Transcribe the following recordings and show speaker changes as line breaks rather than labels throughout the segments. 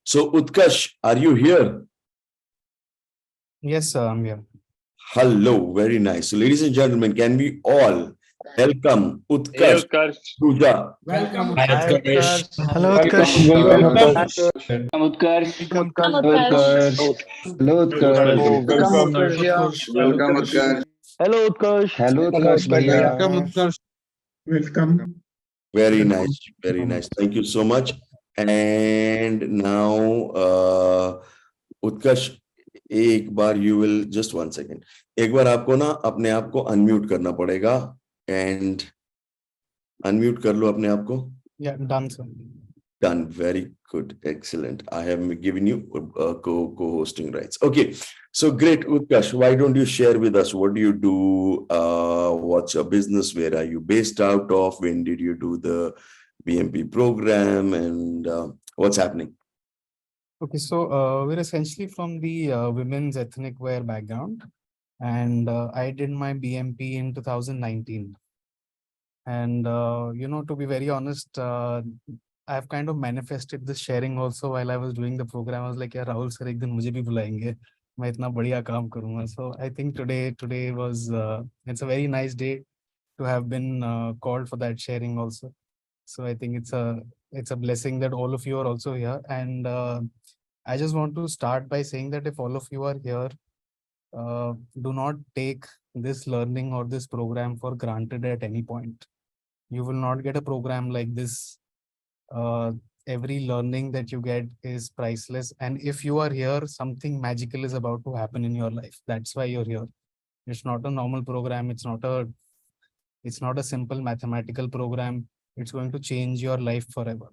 So Utkarsh, are you here?
Yes, sir, I'm here.
Hello, very nice. So ladies and gentlemen, can we all welcome
Hey
Utkarsh,
Utkarsh.
Ahuja?
Welcome.
Hi, Utkarsh. Hello,
Welcome.
Utkarsh.
Welcome.
Utkarsh.
Welcome,
Utkarsh.
Hello, Utkarsh.
Welcome, Utkarsh.
Welcome, Utkarsh.
Hello Utkarsh.
Hello, Utkarsh. Bhaiya.
Welcome, Utkarsh. Welcome.
Very nice, very nice. Thank you so much. And now, उत्कर्ष, एक बार you will just 1 second. एक बार आपको ना अपने आप को unmute करना पड़ेगा and unmute कर लो अपने आप को.
Yeah, done, sir.
Done. Very good. Excellent. I have given you co-hosting rights. Okay. So great, Utkarsh. Why don't you share with us what do you do? What's your business? Where are you based out of? When did you do the BMP program? And what's happening?
Okay, so we're essentially from the women's ethnic wear background, and I did my BMP in 2019. And to be very honest, I've kind of manifested this sharing also while I was doing the program. I was like, yeah, Rahul sir, ek din mujhe bhi बुलाएंगे, मैं इतना बढ़िया काम करूँगा. So I think today was it's a very nice day to have been called for that sharing also. So I think it's a blessing that all of you are also here. And I just want to start by saying that if all of you are here, do not take this learning or this program for granted at any point. You will not get a program like this. Every learning that you get is priceless. And if you are here, something magical is about to happen in your life. That's why you're here. It's not a normal program. It's not a simple mathematical program. It's going to change your life forever.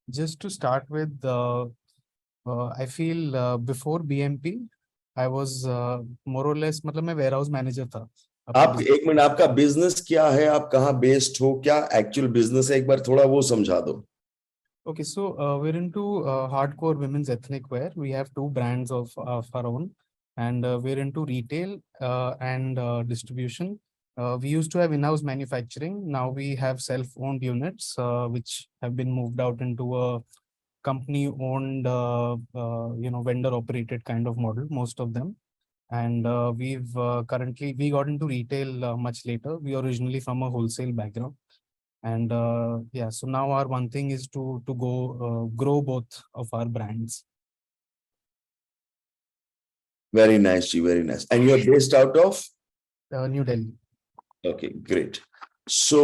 Just to start with, I feel before BMP, I was more or less, मतलब मैं warehouse manager था.
आप एक minute, आपका business क्या है, आप कहाँ बेस्ड हो, क्या एक्चुअल बिजनेस है, एक बार थोड़ा वो समझा दो.
Okay, so we're into hardcore women's ethnic wear. We have 2 brands of our own, and we're into retail and distribution. We used to have in-house manufacturing. Now we have self-owned units, which have been moved out into a company-owned, vendor-operated kind of model, most of them. And we've currently, we got into retail much later. We are originally from a wholesale background. And yeah, so now our one thing is to go grow both of our brands.
Very nice, ji, very nice. And you're based out of?
New Delhi.
Okay, great. So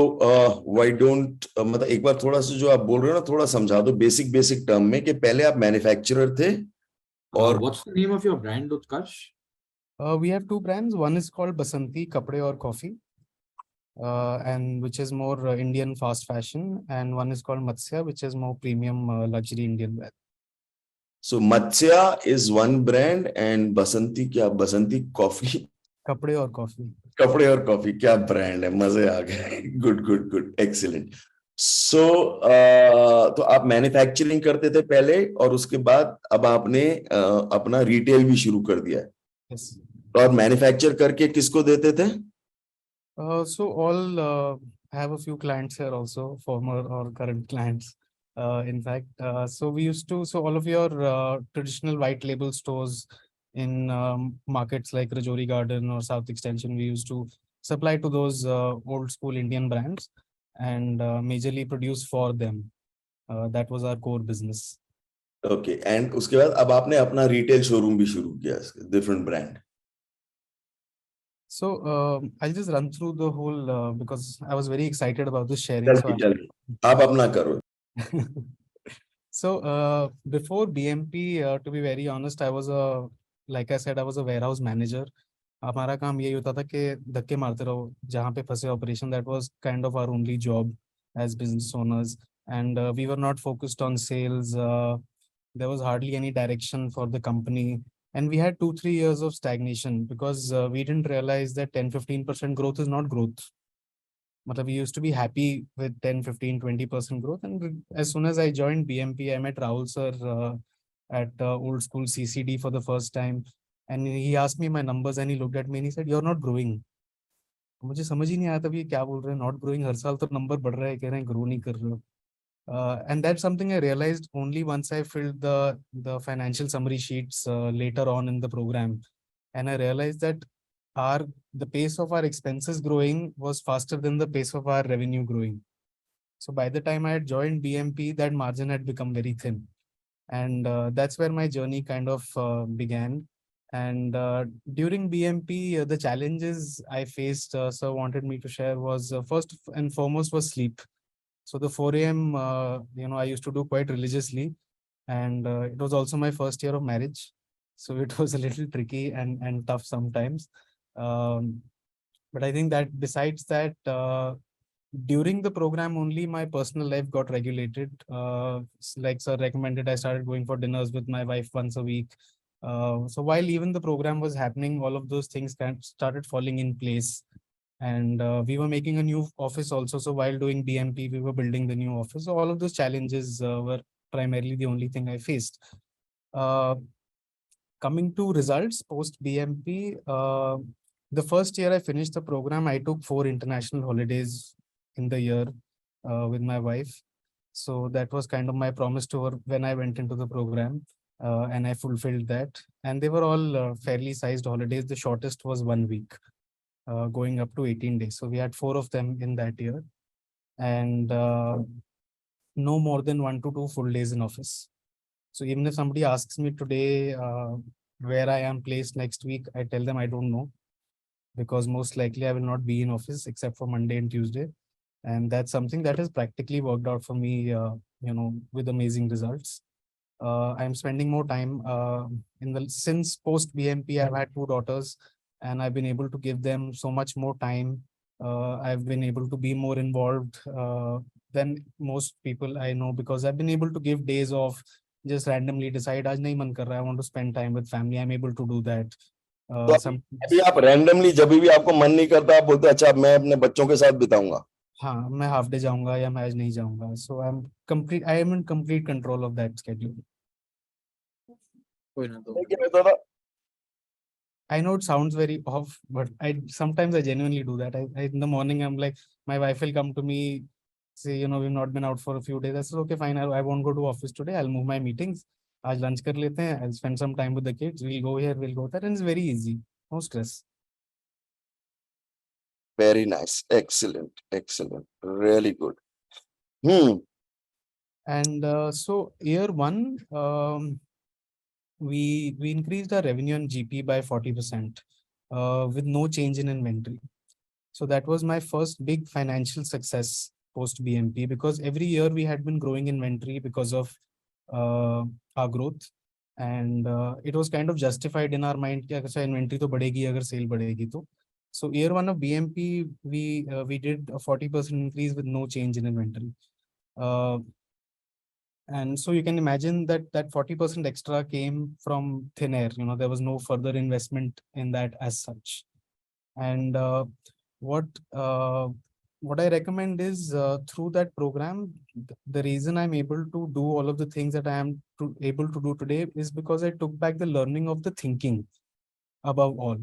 why don't मतलब एक बार थोड़ा सा जो आप बोल रहे हो ना, थोड़ा समझा दो बेसिक टर्म में कि पहले आप मैन्युफैक्चरर थे और
What's the name of your brand, Utkarsh?
We have 2 brands. One is called Basanti Kapde aur Coffee, and which is more Indian fast fashion, and one is called Matsya, which is more premium luxury Indian wear.
So Matsya is one brand and Basanti क्या, Basanti coffee?
कपड़े और coffee.
कपड़े और coffee, क्या brand है, मजे आ गए. Good, excellent. सो तो आप मैन्युफैक्चरिंग करते थे पहले और उसके बाद अब आपने अपना रिटेल भी शुरू कर दिया है.
Yes.
और मैन्युफैक्चर करके किसको देते थे?
So all have a few clients here also, former or current clients. In fact, so we used to, so all of your traditional white label stores in markets like Rajouri Garden or South Extension, we used to supply to those old school Indian brands and majorly produce for them. That was our core business.
Okay, and उसके बाद अब आपने अपना retail showroom भी शुरू किया, different brand.
So I'll just run through the whole because I was very excited about this sharing.
जल्दी आप अपना करो.
So before BMP, to be very honest, I was like I said, I was a warehouse manager. हमारा काम यही होता था कि धक्के मारते रहो जहाँ पे फंसे operation. That was kind of our only job as business owners, and we were not focused on sales. There was hardly any direction for the company. And we had 2-3 years of stagnation because we didn't realize that 10-15% growth is not growth. We used to be happy with 10-15-20% growth. And as soon as I joined BMP, I met Rahul sir at old school CCD for the first time. And he asked me my numbers and he looked at me and he said, "You're not growing." मुझे समझ ही नहीं आया था ये क्या बोल रहे हैं, not growing. हर साल तो नंबर बढ़ रहा है, कह रहे हैं ग्रो नहीं कर रहे हो. And that's something I realized only once I filled the financial summary sheets later on in the program. And I realized that our the pace of our expenses growing was faster than the pace of our revenue growing. So by the time I had joined BMP, that margin had become very thin. And that's where my journey kind of began. And during BMP, the challenges I faced, sir wanted me to share was first and foremost was sleep. So the 4 a.m., I used to do quite religiously, and it was also my first year of marriage. So it was a little tricky and tough sometimes. Um, but I think that besides that, during the program only my personal life got regulated. Like sir recommended, I started going for dinners with my wife once a week. So while even the program was happening, all of those things kind of started falling in place. And we were making a new office also. So while doing BMP, we were building the new office. So all of those challenges were primarily the only thing I faced. Uh, Coming to results post BMP, the first year I finished the program, I took 4 international holidays in the year with my wife. So that was kind of my promise to her when I went into the program, and I fulfilled that. And they were all fairly sized holidays. The shortest was 1 week, going up to 18 days. So we had 4 of them in that year, and no more than 1 to 2 full days in office. So even if somebody asks me today where I am placed next week, I tell them I don't know, because most likely I will not be in office except for Monday and Tuesday. And that's something that has practically worked out for me, with amazing results. I'm spending more time in the since post BMP. I've had 2 daughters, and I've been able to give them so much more time. I've been able to be more involved than most people I know, because I've been able to give days off, just randomly decide आज नहीं मन कर रहा है, I want to spend time with family. I'm able to do that.
तो
Some
अभी आप randomly जब भी आपको मन नहीं करता आप बोलते अच्छा मैं अपने बच्चों के साथ बिताऊंगा.
हाँ, मैं हाफ डे जाऊंगा या मैं आज नहीं जाऊंगा. So I am in complete control of that schedule.
क्या होता था?
I know it sounds very off, but I sometimes I genuinely do that. In the morning I'm like, my wife will come to me, say, we've not been out for a few days. I said, okay, fine, I won't go to office today. I'll move my meetings. आज lunch कर लेते हैं. I'll spend some time with the kids. We'll go here, we'll go there, and it's very easy. No stress.
Very nice, excellent, really good.
And so year one, we increased our revenue and GP by 40% with no change in inventory. So that was my first big financial success post BMP, because every year we had been growing inventory because of our growth, and it was kind of justified in our mind कि अच्छा inventory तो बढ़ेगी अगर sale बढ़ेगी तो. So year one of BMP we did a 40% increase with no change in inventory. And so you can imagine that that 40% extra came from thin air. There was no further investment in that as such. And what uh, what I recommend is through that program, the reason I'm able to do all of the things that I am able to do today is because I took back the learning of the thinking above all.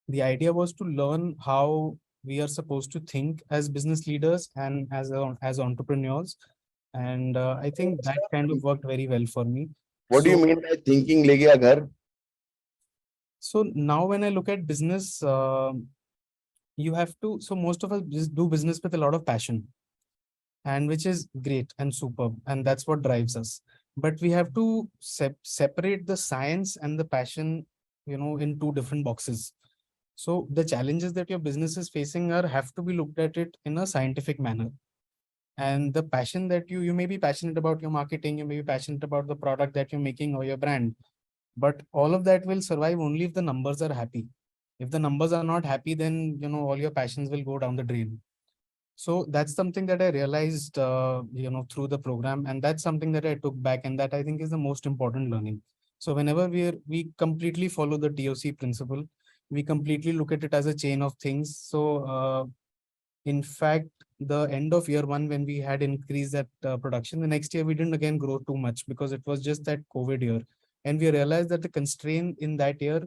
The idea was to learn how we are supposed to think as business leaders and as entrepreneurs. And I think that kind of worked very well for me.
What do you mean by thinking ले गया घर?
So now when I look at business, you have to, so most of us do business with a lot of passion, and which is great and superb, and that's what drives us. But we have to separate the science and the passion, in two different boxes. So the challenges that your business is facing have to be looked at it in a scientific manner. And the passion that you may be passionate about your marketing, you may be passionate about the product that you're making or your brand, but all of that will survive only if the numbers are happy. If the numbers are not happy, then all your passions will go down the drain. So that's something that I realized through the program, and that's something that I took back, and that I think is the most important learning. So whenever we completely follow the TOC principle, we completely look at it as a chain of things. So in fact, the end of year one, when we had increased that production, the next year we didn't again grow too much because it was just that COVID year. And we realized that the constraint in that year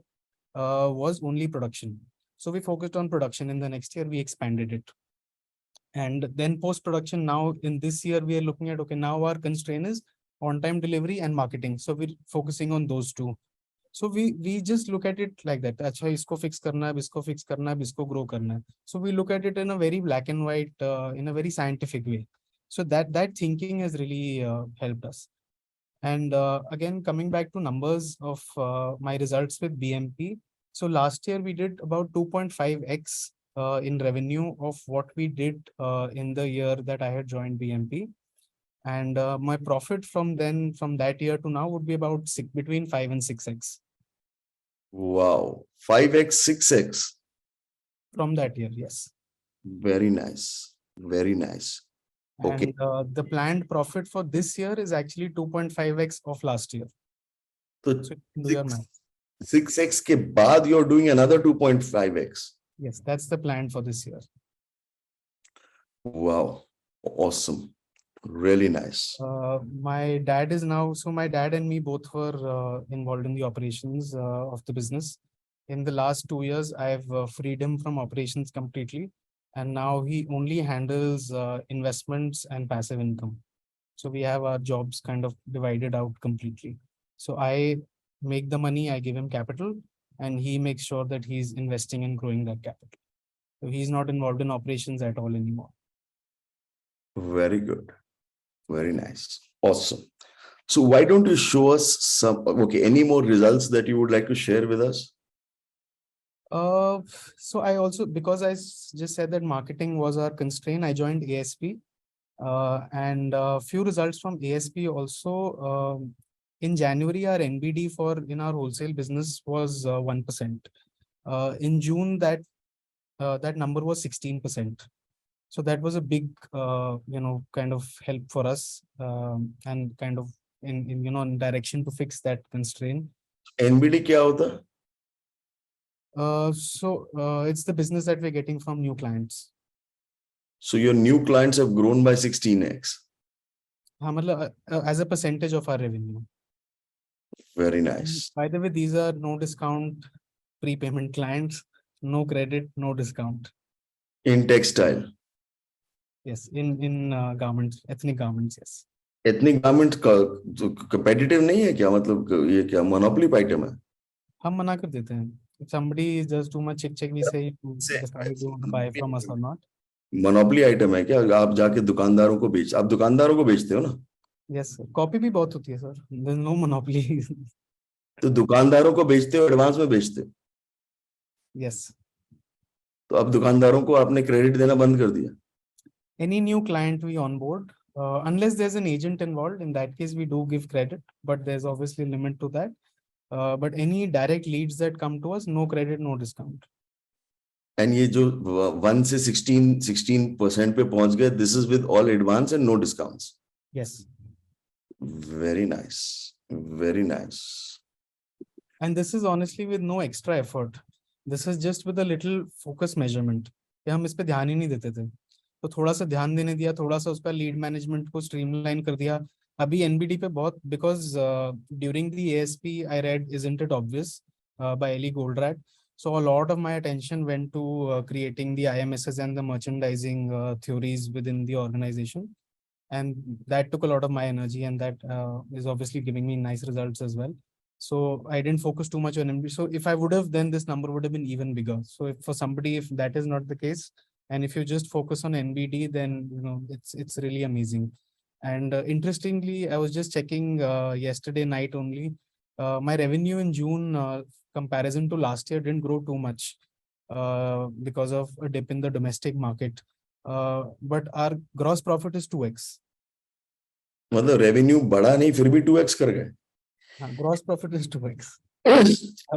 was only production. So we focused on production. In the next year, we expanded it. And then post-production, now in this year, we are looking at, okay, now our constraint is on-time delivery and marketing. So we're focusing on those two. So we just look at it like that. अच्छा इसको fix करना है, इसको fix करना है, इसको grow करना है. So we look at it in a very black and white, in a very scientific way. So that thinking has really helped us. And again, coming back to numbers of my results with BMP. So last year we did about 2.5x in revenue of what we did in the year that I had joined BMP. And my profit from that year to now would be about between 5 and 6x
Wow. 5x, 6x.
from that year, yes.
Very nice. Very nice. Okay.
And the planned profit for this year is actually 2.5x of last year.
So
So do your math.
6x ke baad you're doing another 2.5x.
Yes, that's the plan for this year.
Wow. Awesome. Really nice.
My dad is now, so my dad and me both were involved in the operations of the business. In the last 2 years, I've freed him from operations completely. And now he only handles investments and passive income. So we have our jobs kind of divided out completely. So I make the money, I give him capital, and he makes sure that he's investing and growing that capital. So he's not involved in operations at all anymore.
Very good. Very nice. Awesome. So why don't you show us some, okay, any more results that you would like to share with us?
So I also, because just said that marketing was our constraint, I joined ASP. And a few results from ASP also. In January, our NBD in our wholesale business was 1%. In June, that number was 16%. So that was a big, kind of help for us, and kind of in direction to fix that constraint.
NBD kya hota?
So it's the business that we're getting from new clients.
So your new clients have grown by 16x.
As a percentage of our revenue.
Very nice.
By the way, these are no discount prepayment clients, no credit, no discount.
In textile.
Yes, in garments, ethnic garments, yes.
Ethnic garment competitive नहीं है क्या? मतलब ये क्या monopoly item है?
हम मना कर देते हैं. If somebody does too much check, we say to decide to buy from us or not.
Monopoly item है क्या? आप जाके दुकानदारों को आप दुकानदारों को बेचते हो ना?
Yes, sir. Copy भी बहुत होती है, sir. There's no monopoly.
तो दुकानदारों को बेचते हो, एडवांस में बेचते हो?
Yes.
तो अब दुकानदारों को आपने क्रेडिट देना बंद कर दिया?
Any new client we onboard, unless there's an agent involved, in that case we do give credit, but there's obviously a limit to that. But any direct leads that come to us, no credit, no discount.
And ये जो 1 से 16% पे पहुंच गए, this is with all advance and no discounts.
Yes.
Very nice. Very nice.
And this is honestly with no extra effort. This is just with a little focus measurement. कि हम इस पे ध्यान ही नहीं देते थे. तो थोड़ा सा ध्यान देने दिया, थोड़ा सा उस पर लीड मैनेजमेंट को स्ट्रीमलाइन कर दिया. अभी एनबीडी पे बहुत, because during the ASP I read Isn't It Obvious by Ellie Goldratt. So a lot of my attention went to creating the IMSs and the merchandising theories within the organization. And that took a lot of my energy, and that is obviously giving me nice results as well. So I didn't focus too much on NBD. So if I would have, then this number would have been even bigger. So if for somebody, if that is not the case, and if you just focus on NBD, then it's really amazing. And interestingly, I was just checking yesterday night only. My revenue in June comparison to last year didn't grow too much because of a dip in the domestic market. But our gross profit is 2x.
मतलब revenue बढ़ा नहीं, फिर भी 2x कर गए.
Gross profit is 2x.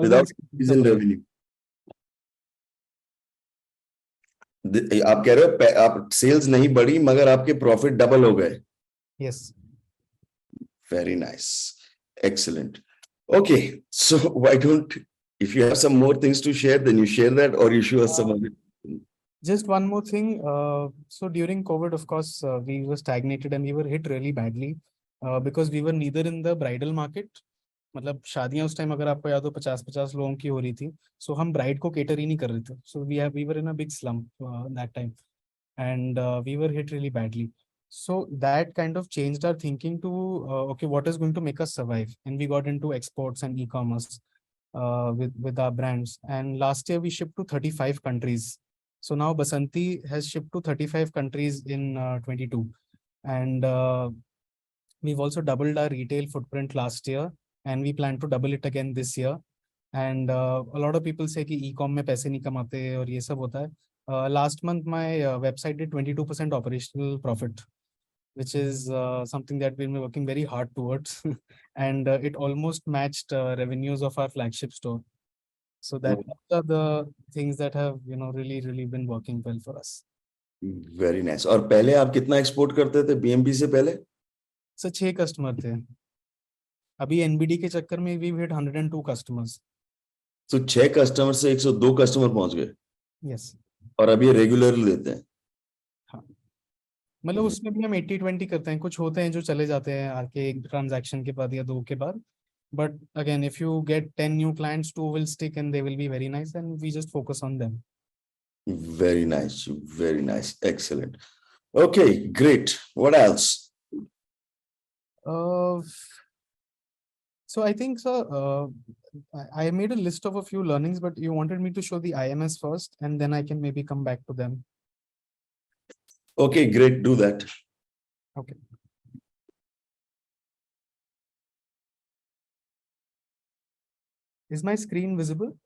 Without increase in revenue. आप कह रहे हो आप सेल्स नहीं बढ़ी मगर आपके प्रॉफिट डबल हो गए.
Yes.
Very nice. Excellent. Okay, so why don't, if you have some more things to share, then you share that, or you show us some of it.
Just one more thing. So during COVID, of course, we were stagnated and we were hit really badly because we were neither in the bridal market. मतलब शादियां उस time अगर आपको याद हो 50 लोगों की हो रही थी, so हम ब्राइड को केटर ही नहीं कर रहे थे. So we were in a big slump that time. and we were hit really badly. So that kind of changed our thinking to, okay, what is going to make us survive? And we got into exports and e-commerce with our brands. And last year we shipped to 35 countries. So now Basanti has shipped to 35 countries in 22. And we've also doubled our retail footprint last year, and we plan to double it again this year. And a lot of people say कि e-com में पैसे नहीं कमाते और ये सब होता है. Last month my website did 22% operational profit, which is something that we've been working very hard towards, and it almost matched revenues of our flagship store. So that are the things that have really been working well for us.
Very nice. और पहले आप कितना export करते थे BMP से पहले?
Sir 6 customer थे। अभी एनबीडी के चक्कर में वी हिट 102 कस्टमर्स।
तो 6 कस्टमर से 102 कस्टमर पहुंच गए।
यस।
और अभी रेगुलरली लेते हैं।
हाँ, मतलब उसमें भी हम 80-20 करते हैं। कुछ होते हैं जो चले जाते हैं आके एक ट्रांजैक्शन के बाद या 2 के बाद, but again if you get 10 new clients, 2 will stick and they will be very nice and we just focus on them.
Very nice, excellent. Okay, great. What else?
So I think so I made a list of a few learnings, but you wanted me to show the IMS first and then I can maybe come back to them.
Okay, great, do that.
Okay. Is my screen visible?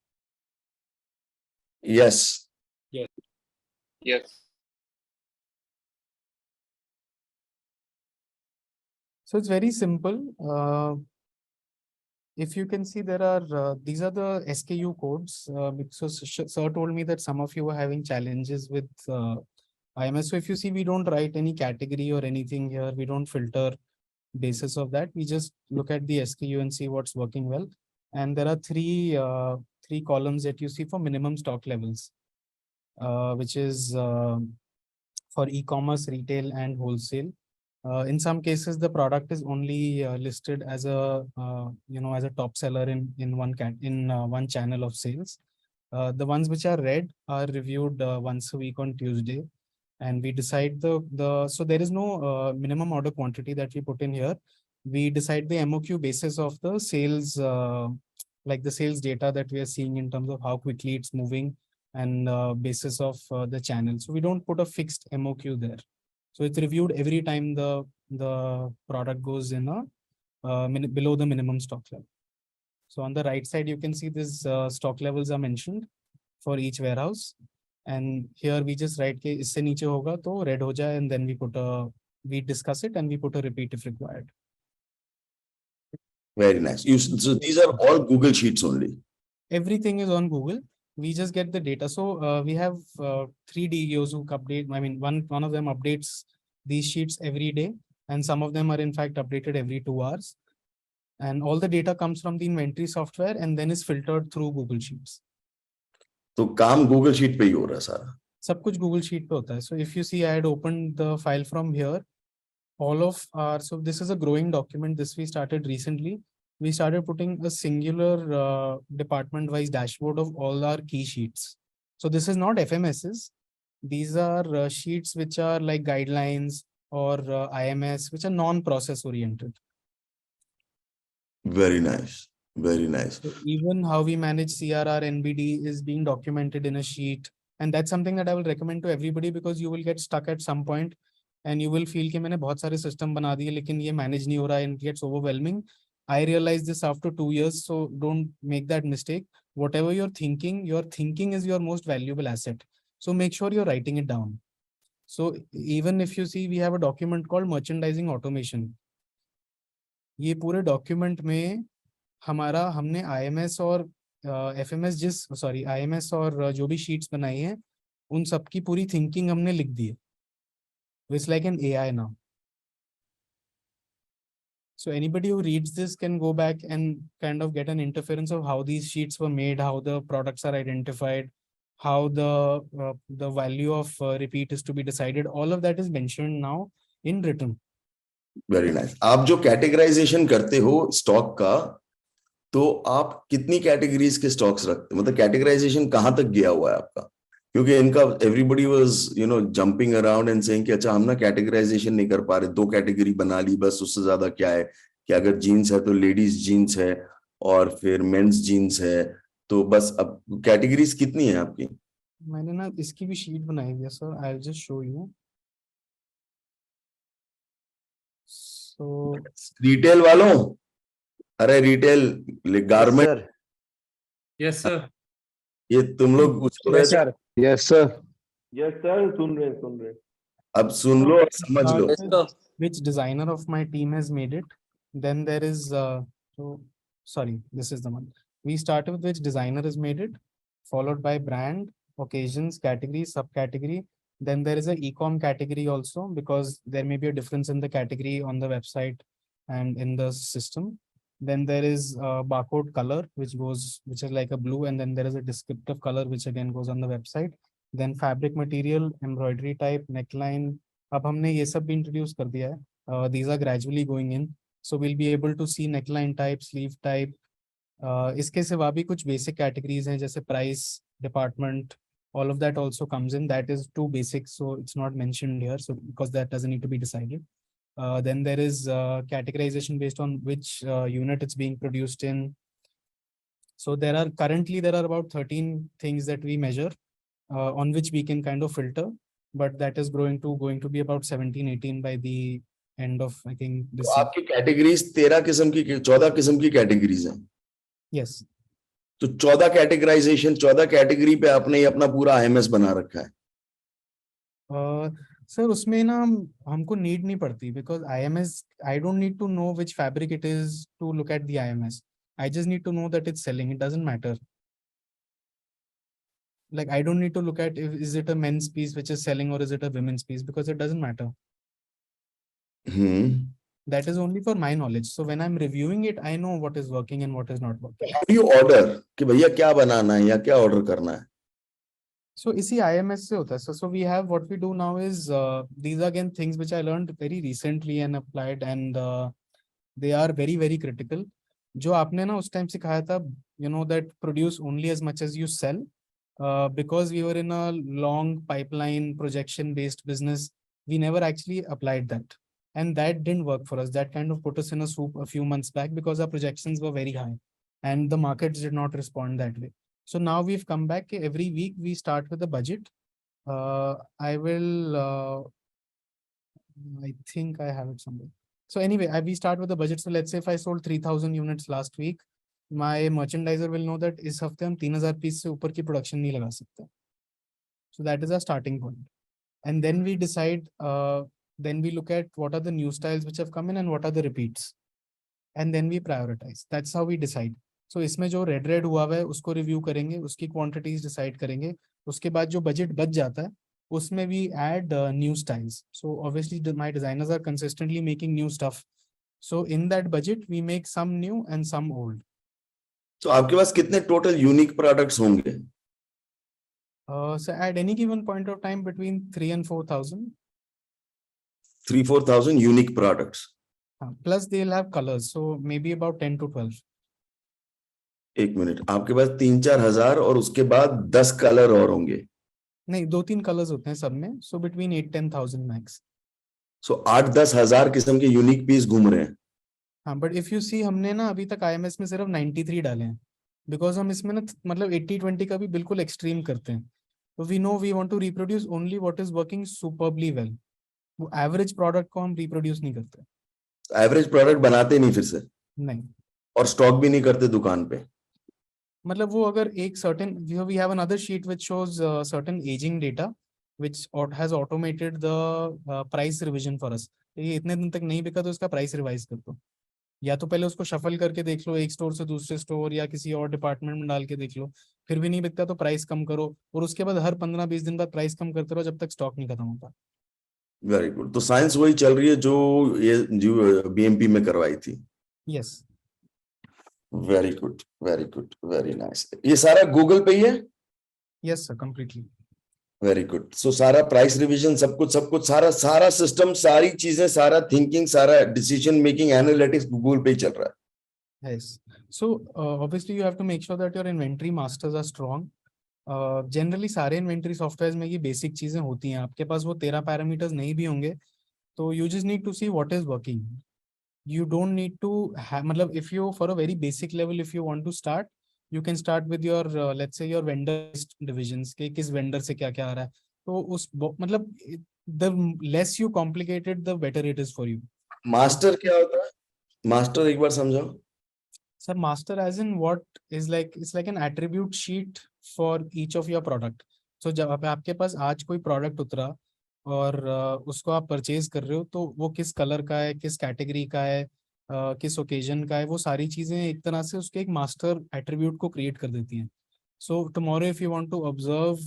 Yes.
Yes.
So it's very simple. If you can see, there are these are the SKU codes. Because sir told me that some of you are having challenges with IMS. So if you see, we don't write any category or anything here. We don't filter basis of that. We just look at the SKU and see what's working well. And there are three columns that you see for minimum stock levels, which is for e-commerce, retail, and wholesale. In some cases, the product is only listed as a as a top seller in one channel of sales. The ones which are red are reviewed once a week on Tuesday, and we decide so there is no minimum order quantity that we put in here. We decide the MOQ basis of the sales, like the sales data that we are seeing in terms of how quickly it's moving and basis of the channel. So we don't put a fixed MOQ there. So it's reviewed every time the product goes in a below the minimum stock level. So on the right side, you can see this stock levels are mentioned for each warehouse. And here we just write ke isse niche hoga to red ho jaye, and then we discuss it and we put a repeat if required.
Very nice. So these are all Google Sheets only.
Everything is on Google. We just get the data. So we have 3 DEOs who update. I mean, one of them updates these sheets every day, and some of them are in fact updated every 2 hours. And all the data comes from the inventory software and then is filtered through Google Sheets.
तो काम Google Sheet पे ही हो रहा है सारा.
सब कुछ Google Sheet पे होता है. So if you see, I had opened the file from here. All of our, so this is a growing document. This we started recently. We started putting a singular department-wise dashboard of all our key sheets. So this is not FMSs. These are sheets which are like guidelines or IMS, which are non-process oriented.
Very nice. Very nice.
So even how we manage CRR NBD is being documented in a sheet. And that's something that I will recommend to everybody, because you will get stuck at some point and you will feel कि मैंने बहुत सारे system बना दिए लेकिन ये manage नहीं हो रहा, and it gets overwhelming. I realized this after 2 years, so don't make that mistake. Whatever your thinking is your most valuable asset. So make sure you're writing it down. So even if you see, we have a document called merchandising automation. ये पूरे document में हमने IMS और FMS IMS और जो भी sheets बनाई हैं, उन सब की पूरी thinking हमने लिख दी है. It's like an AI now. So anybody who reads this can go back and kind of get an interference of how these sheets were made, how the products are identified, how the value of repeat is to be decided. All of that is mentioned now in written.
Very nice. आप जो categorization करते हो stock का, तो आप कितनी categories के stocks रखते हो? मतलब categorization कहाँ तक गया हुआ है आपका? क्योंकि इनका everybody was jumping around and saying कि अच्छा हम ना कैटेगराइजेशन नहीं कर पा रहे, 2 कैटेगरी बना ली बस, उससे ज्यादा क्या है कि अगर जीन्स है तो लेडीज जीन्स है और फिर मेंस जीन्स है, तो बस अब कैटेगरीज कितनी है आपकी?
मैंने ना इसकी भी शीट बनाई हुई है sir, I will just show you. So
retail वालों, अरे रिटेल गारमेंट,
यस सर।
ये तुम लोग सुन रहे थे,
यस सर।
यस सर, सुन रहे।
अब सुन लो और समझ लो।
start with which designer of my team has made it. Then there is so sorry, this is the one. We start with which designer has made it, followed by brand, occasions, category, subcategory. Then there is a e-com category also, because there may be a difference in the category on the website and in the system. Then there is barcode color, which is like a blue, and then there is a descriptive color which again goes on the website. Then fabric material, embroidery type, neckline. अब हमने ये सब भी introduce कर दिया है. These are gradually going in, so we'll be able to see neckline type, sleeve type. इसके सिवा भी कुछ basic categories हैं जैसे price, department, all of that also comes in. That is too basic, so it's not mentioned here, so because that doesn't need to be decided. Then there is categorization based on which unit it's being produced in. So there are about 13 things that we measure, on which we can kind of filter, but that is going to be about 17, 18 by the end of, I think,
तो
this year.
आपकी categories 13 किस्म की, 14 किस्म की categories हैं।
Yes.
तो 14 categorisation, 14 category पे आपने ही अपना पूरा IMS बना रखा है।
सर उसमें ना हमको नीड नहीं पड़ती, because IMS, I don't need to know which fabric it is to look at the IMS. I just need to know that it's selling. It doesn't matter. Like I don't need to look at is it a men's piece which is selling or is it a women's piece, because it doesn't matter. That is only for my knowledge. So when I'm reviewing it, I know what is working and what is not working.
How do you order कि भैया क्या बनाना है या क्या order करना है?
So इसी IMS से होता है. So we have, what we do now is these are again things which I learned very recently and applied, and they are very very critical. जो आपने ना उस टाइम सिखाया था, that produce only as much as you sell. Because we were in a long pipeline projection based business, we never actually applied that. And that didn't work for us. That kind of put us in a soup a few months back, because our projections were very high and the markets did not respond that way. So now we've come back. Every week we start with a budget. I think I have it somewhere. So anyway, we start with the budget. So let's say if I sold 3,000 units last week, my merchandiser will know that इस हफ्ते हम 3,000 piece से ऊपर की production नहीं लगा सकते. So that is our starting point. And then we decide, then we look at what are the new styles which have come in and what are the repeats. And then we prioritize. That's how we decide. So इसमें जो red हुआ है उसको review करेंगे, उसकी quantities decide करेंगे. उसके बाद जो budget बच जाता है उसमें we add new styles. So obviously my designers are consistently making new stuff. So in that budget we make some new and some old.
तो आपके पास कितने टोटल यूनिक प्रोडक्ट्स होंगे?
So at any given point of time between 3 and 4,000.
3-4,000 unique products.
Plus they'll have colors, so maybe about 10 to 12.
एक minute, आपके पास 3-4 हजार और उसके बाद 10 कलर और होंगे?
नहीं, 2-3 कलर्स होते हैं सब में, so between 8-10,000 max.
सो 8-10 हजार किस्म के यूनिक पीस घूम रहे हैं।
हाँ, बट इफ यू सी हमने ना अभी तक IMS में सिर्फ 93 डाले हैं, बिकॉज हम इसमें ना मतलब 80-20 का भी बिल्कुल एक्सट्रीम करते हैं. तो we know we want to reproduce only what is working superbly well. वो एवरेज प्रोडक्ट को हम रिप्रोड्यूस नहीं करते.
एवरेज प्रोडक्ट बनाते नहीं फिर से?
नहीं.
और स्टॉक भी नहीं करते दुकान पे?
मतलब वो अगर एक certain, we have another sheet which shows certain ageing data which has automated the price revision for us. ये इतने दिन तक नहीं बिका तो इसका प्राइस रिवाइज कर दो, या तो पहले उसको शफल करके देख लो एक स्टोर से दूसरे स्टोर या किसी और डिपार्टमेंट में डाल के देख लो, फिर भी नहीं बिकता तो प्राइस कम करो, और उसके बाद हर 15-20 दिन बाद प्राइस कम करते रहो जब तक स्टॉक नहीं खत्म होता.
Very good. तो साइंस वही चल रही है जो ये जो BMP में करवाई थी?
Yes.
Very good, very good, very nice. ये सारा गूगल पे ही है?
Yes sir, completely.
Very good. So सारा प्राइस रिवीजन, सब कुछ सारा सिस्टम, सारी चीजें, सारा थिंकिंग, सारा डिसीजन मेकिंग, एनालिटिक्स गूगल पे ही चल रहा है?
Yes. So obviously you have to make sure that your inventory masters are strong. Generally सारे इन्वेंटरी सॉफ्टवेयर में ये बेसिक चीजें होती हैं, आपके पास वो 13 पैरामीटर्स नहीं भी होंगे तो you just need to see what is working. You don't need to have, मतलब if you for a very basic level if you want to start, you can start with your let's say your vendor divisions के किस vendor से क्या क्या आ रहा है. तो उस मतलब the less you complicate it the better it is for you.
Master क्या होता है? मास्टर एक बार समझाओ.
Sir, master as in what is like, it's like an attribute sheet for each of your product. So जब आपके पास आज कोई product उतरा और उसको आप परचेज कर रहे हो तो वो किस कलर का है, किस कैटेगरी का है, किस ओकेजन का है, वो सारी चीजें एक तरह से उसके एक मास्टर एट्रीब्यूट को क्रिएट कर देती हैं. So tomorrow if you want to observe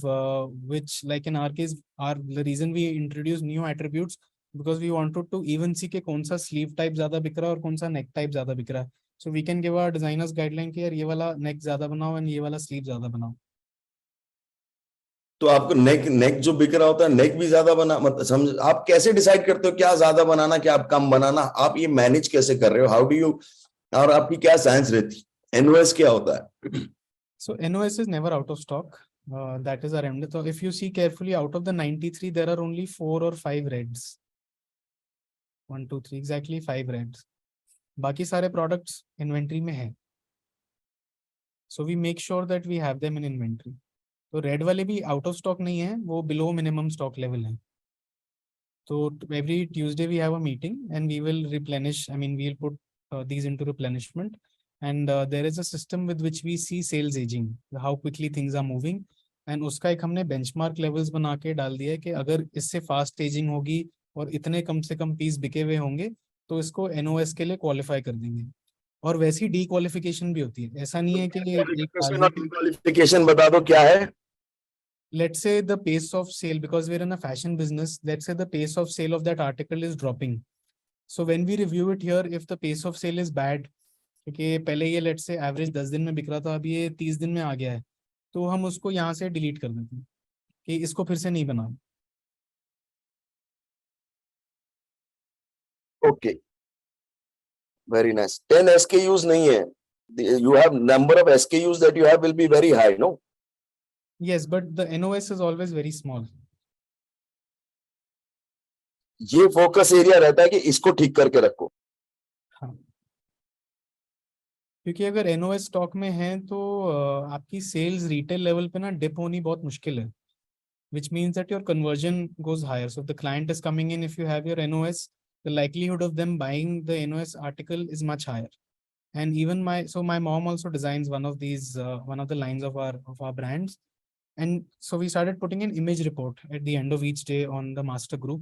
which like in our case our the reason we introduce new attributes because we wanted to even see कि कौन सा sleeve type ज्यादा बिक रहा है और कौन सा neck type ज्यादा बिक रहा है. So we can give our designers guideline कि यार ये वाला neck ज्यादा बनाओ and ये वाला sleeve ज्यादा बनाओ.
तो आपको नेक जो बिक रहा होता है नेक भी ज्यादा बना, मतलब समझ, आप कैसे डिसाइड करते हो क्या ज्यादा बनाना क्या कम बनाना? आप ये मैनेज कैसे कर रहे हो? हाउ डू यू, और आपकी क्या साइंस रहती है? एनओएस क्या होता है?
So NOS is never out of stock. That is our MD. So if you see carefully, out of the 93, there are only 4 or 5 reds. 1, 2, 3, exactly 5 reds. बाकी सारे products inventory में है. So we make sure that we have them in inventory. तो red वाले भी out of stock नहीं है, वो बिलो मिनिमम स्टॉक लेवल है. तो every Tuesday we have a meeting and we will replenish, I mean we'll put these into replenishment and there is a system with which we see sales aging, how quickly things are moving and उसका एक हमने benchmark levels बना के डाल दिया है कि अगर इससे fast aging होगी और इतने कम से कम पीस बिके हुए होंगे तो इसको NOS के लिए क्वालिफाई कर देंगे. और वैसी डी क्वालिफिकेशन भी होती है, ऐसा नहीं है कि
क्वालिफिकेशन बता दो क्या है?
let's say the pace of sale, because we're in a fashion business, let's say the pace of sale of that article is dropping. So when we review it here, if the pace of sale is bad, क्योंकि पहले ये let's say average 10 दिन में बिक रहा था, अभी ये 30 दिन में आ गया है, तो हम उसको यहाँ से डिलीट कर देते हैं कि इसको फिर से नहीं बनाओ.
Okay, very nice. 10 SKUs नहीं है, you have number of SKUs that you have will be very high, no?
Yes, but the NOS is always very small.
ये फोकस एरिया रहता है कि इसको ठीक करके रखो.
हाँ, क्योंकि अगर NOS स्टॉक में है तो आपकी सेल्स रिटेल लेवल पे ना डिप होनी बहुत मुश्किल है, which means that your conversion goes higher. So if the client is coming in, if you have your NOS, the likelihood of them buying the NOS article is much higher. And even my mom also designs one of these, one of the lines of our brands. And so we started putting an image report at the end of each day on the master group.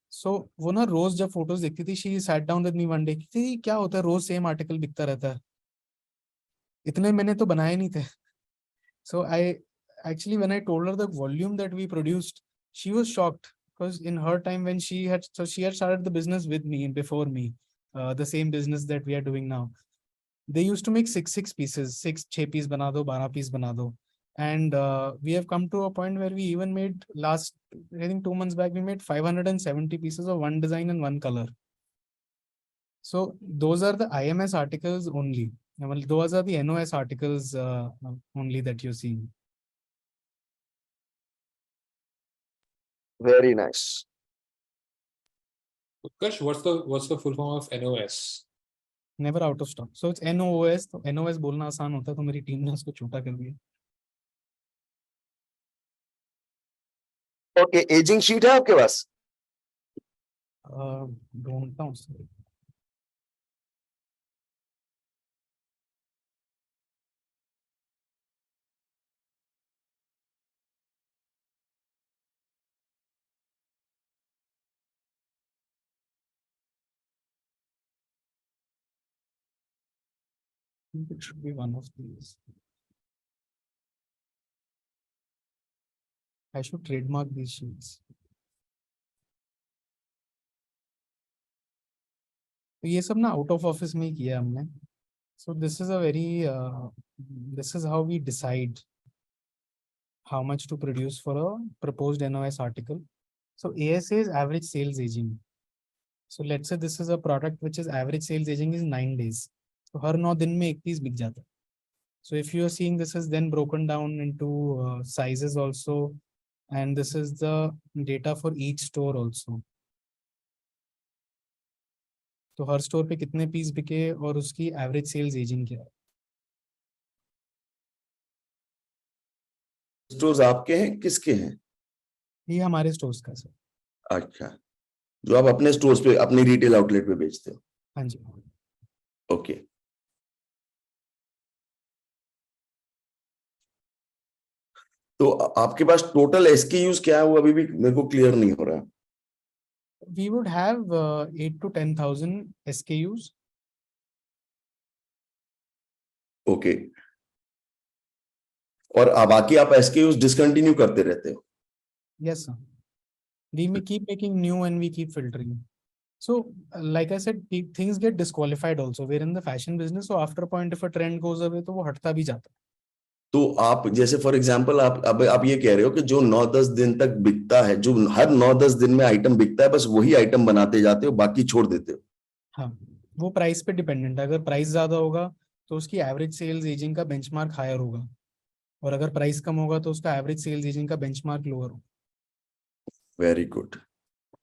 So वो ना रोज जब photos देखती थी, she sat down with me one day, कि क्या होता है रोज same article बिकता रहता है, इतने मैंने तो बनाए नहीं थे. So actually when I told her the volume that we produced, she was shocked because in her time when she had started the business with me before me, the same business that we are doing now. They used to make six pieces, 6 piece bana do, 12 piece bana do. And we have come to a point where we even made last, I think 2 months back, we made 570 pieces of one design and one color. So those are the IMS articles only. Well, those are the NOS articles only that you're seeing.
Very nice.
Utkarsh, what's the full form of NOS?
Never out of stock. So it's NOS. तो NOS बोलना आसान होता है तो मेरी team ने उसको छोटा कर दिया.
ओके, एजिंग शीट है आपके पास?
ढूंढता हूँ उसको. It should be one of these. I should trademark these sheets. तो ये सब ना आउट ऑफ ऑफिस में ही किया हमने. So this is a very this is how we decide how much to produce for a proposed NOS article. So ASA is average sales aging. So let's say this is a product which is average sales aging is 9 days. तो हर 9 दिन में एक piece बिक जाता है. So if you are seeing, this is then broken down into sizes also, and this is the data for each store also. तो हर store पे कितने पीस बिके और उसकी एवरेज सेल्स एजिंग क्या है.
स्टोर्स आपके हैं, किसके हैं?
ये हमारे स्टोर्स का सर.
अच्छा, जो आप अपने स्टोर्स पे, अपनी रिटेल आउटलेट पे बेचते हो.
हाँ जी.
ओके. तो आपके पास टोटल एसकेयूज क्या है, वो अभी भी मेरे को क्लियर नहीं हो रहा.
We would have 8 to 10,000 SKUs.
Okay. और बाकी आप एसकेयूज डिसकंटिन्यू करते रहते हो?
Yes, sir. We may keep making new and we keep filtering. So, like I said, things get disqualified also. We're in the fashion business, so after a point, if a trend goes away, तो वो हटता भी जाता है.
तो आप जैसे for example आप अब आप ये कह रहे हो कि जो 9-10 दिन तक बिकता है, जो हर 9-10 दिन में आइटम बिकता है, बस वही आइटम बनाते जाते हो, बाकी छोड़ देते हो.
हाँ, वो प्राइस पे डिपेंडेंट है. अगर प्राइस ज्यादा होगा तो उसकी एवरेज सेल्स एजिंग का बेंचमार्क हायर होगा, और अगर प्राइस कम होगा तो उसका एवरेज सेल्स एजिंग का बेंचमार्क लोअर होगा.
Very good,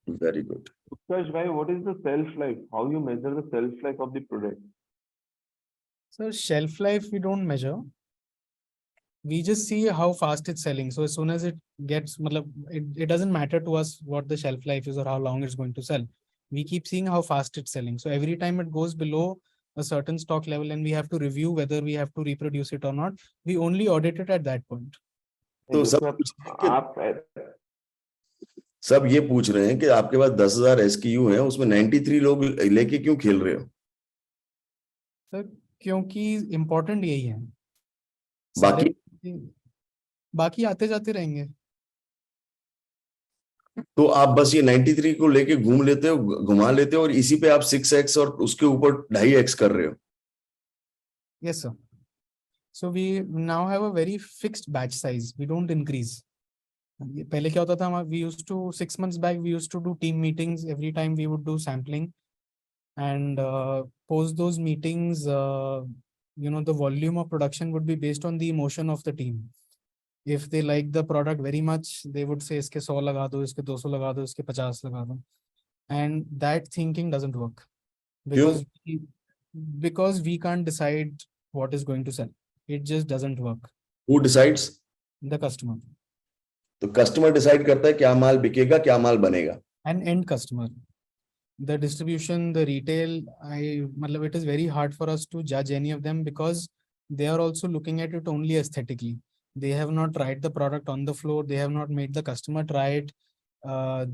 very good.
Utkarsh bhai, what is the shelf life? How you measure the shelf life of the product?
So shelf life we don't measure. We just see how fast it's selling. So as soon as it gets, it doesn't matter to us what the shelf life is or how long it's going to sell. We keep seeing how fast it's selling. So every time it goes below a certain stock level and we have to review whether we have to reproduce it or not, we only audit it at that point.
तो सब ये पूछ रहे हैं कि आपके पास 10,000 SQ हैं, उसमें 93 लोग लेके क्यों खेल रहे हो?
सर क्योंकि इम्पोर्टेंट यही है. बाकी आते जाते रहेंगे.
तो आप बस ये 93 को लेके घूम लेते हो, घुमा लेते हो, और इसी पे आप 6x और उसके ऊपर 2.5x कर रहे हो.
Yes, sir. So we now have a very fixed batch size. We don't increase. पहले क्या होता था, we used to 6 months back we used to do team meetings. Every time we would do sampling, and post those meetings, the volume of production would be based on the emotion of the team. If they like the product very much, they would say इसके 100 लगा दो, इसके 200 लगा दो, इसके 50 लगा दो. And that thinking doesn't work because we can't decide what is going to sell. It just doesn't work.
Who decides?
The customer.
तो कस्टमर डिसाइड करता है क्या माल बिकेगा, क्या माल बनेगा.
And end customer. The distribution, the retail, it is very hard for us to judge any of them because they are also looking at it only aesthetically. They have not tried the product on the floor. They have not made the customer try it.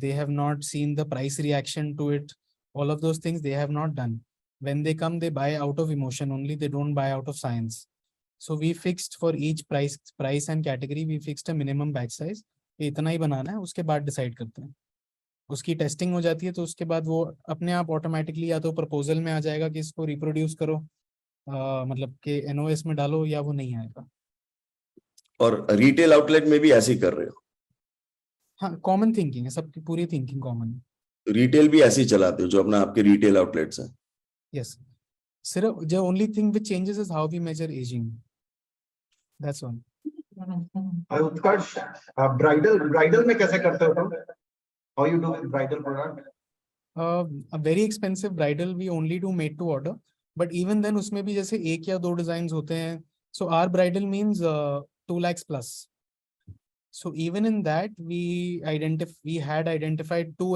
They have not seen the price reaction to it. All of those things they have not done. When they come, they buy out of emotion only. They don't buy out of science. So we fixed for each price and category, we fixed a minimum batch size. इतना ही बनाना है, उसके बाद decide करते हैं. उसकी testing हो जाती है तो उसके बाद वो अपने आप ऑटोमेटिकली या तो प्रपोजल में आ जाएगा कि इसको रिप्रोड्यूस करो, मतलब कि एनओएस में डालो, या वो नहीं आएगा.
और रिटेल आउटलेट में भी ऐसे ही कर रहे हो?
हाँ, कॉमन थिंकिंग है, सबकी पूरी थिंकिंग कॉमन है.
रिटेल भी ऐसे ही चलाते हो जो अपना आपके रिटेल आउटलेट्स हैं?
यस. सिर्फ जो only thing which changes is how we measure ageing. That's all.
Utkarsh, bridal में कैसे करते हो तुम? How you do with bridal product?
A very expensive bridal we only do made to order, but even then उसमें भी जैसे एक या दो डिजाइन्स होते हैं. So our bridal means 2 lakhs plus. So even in that we had identified 2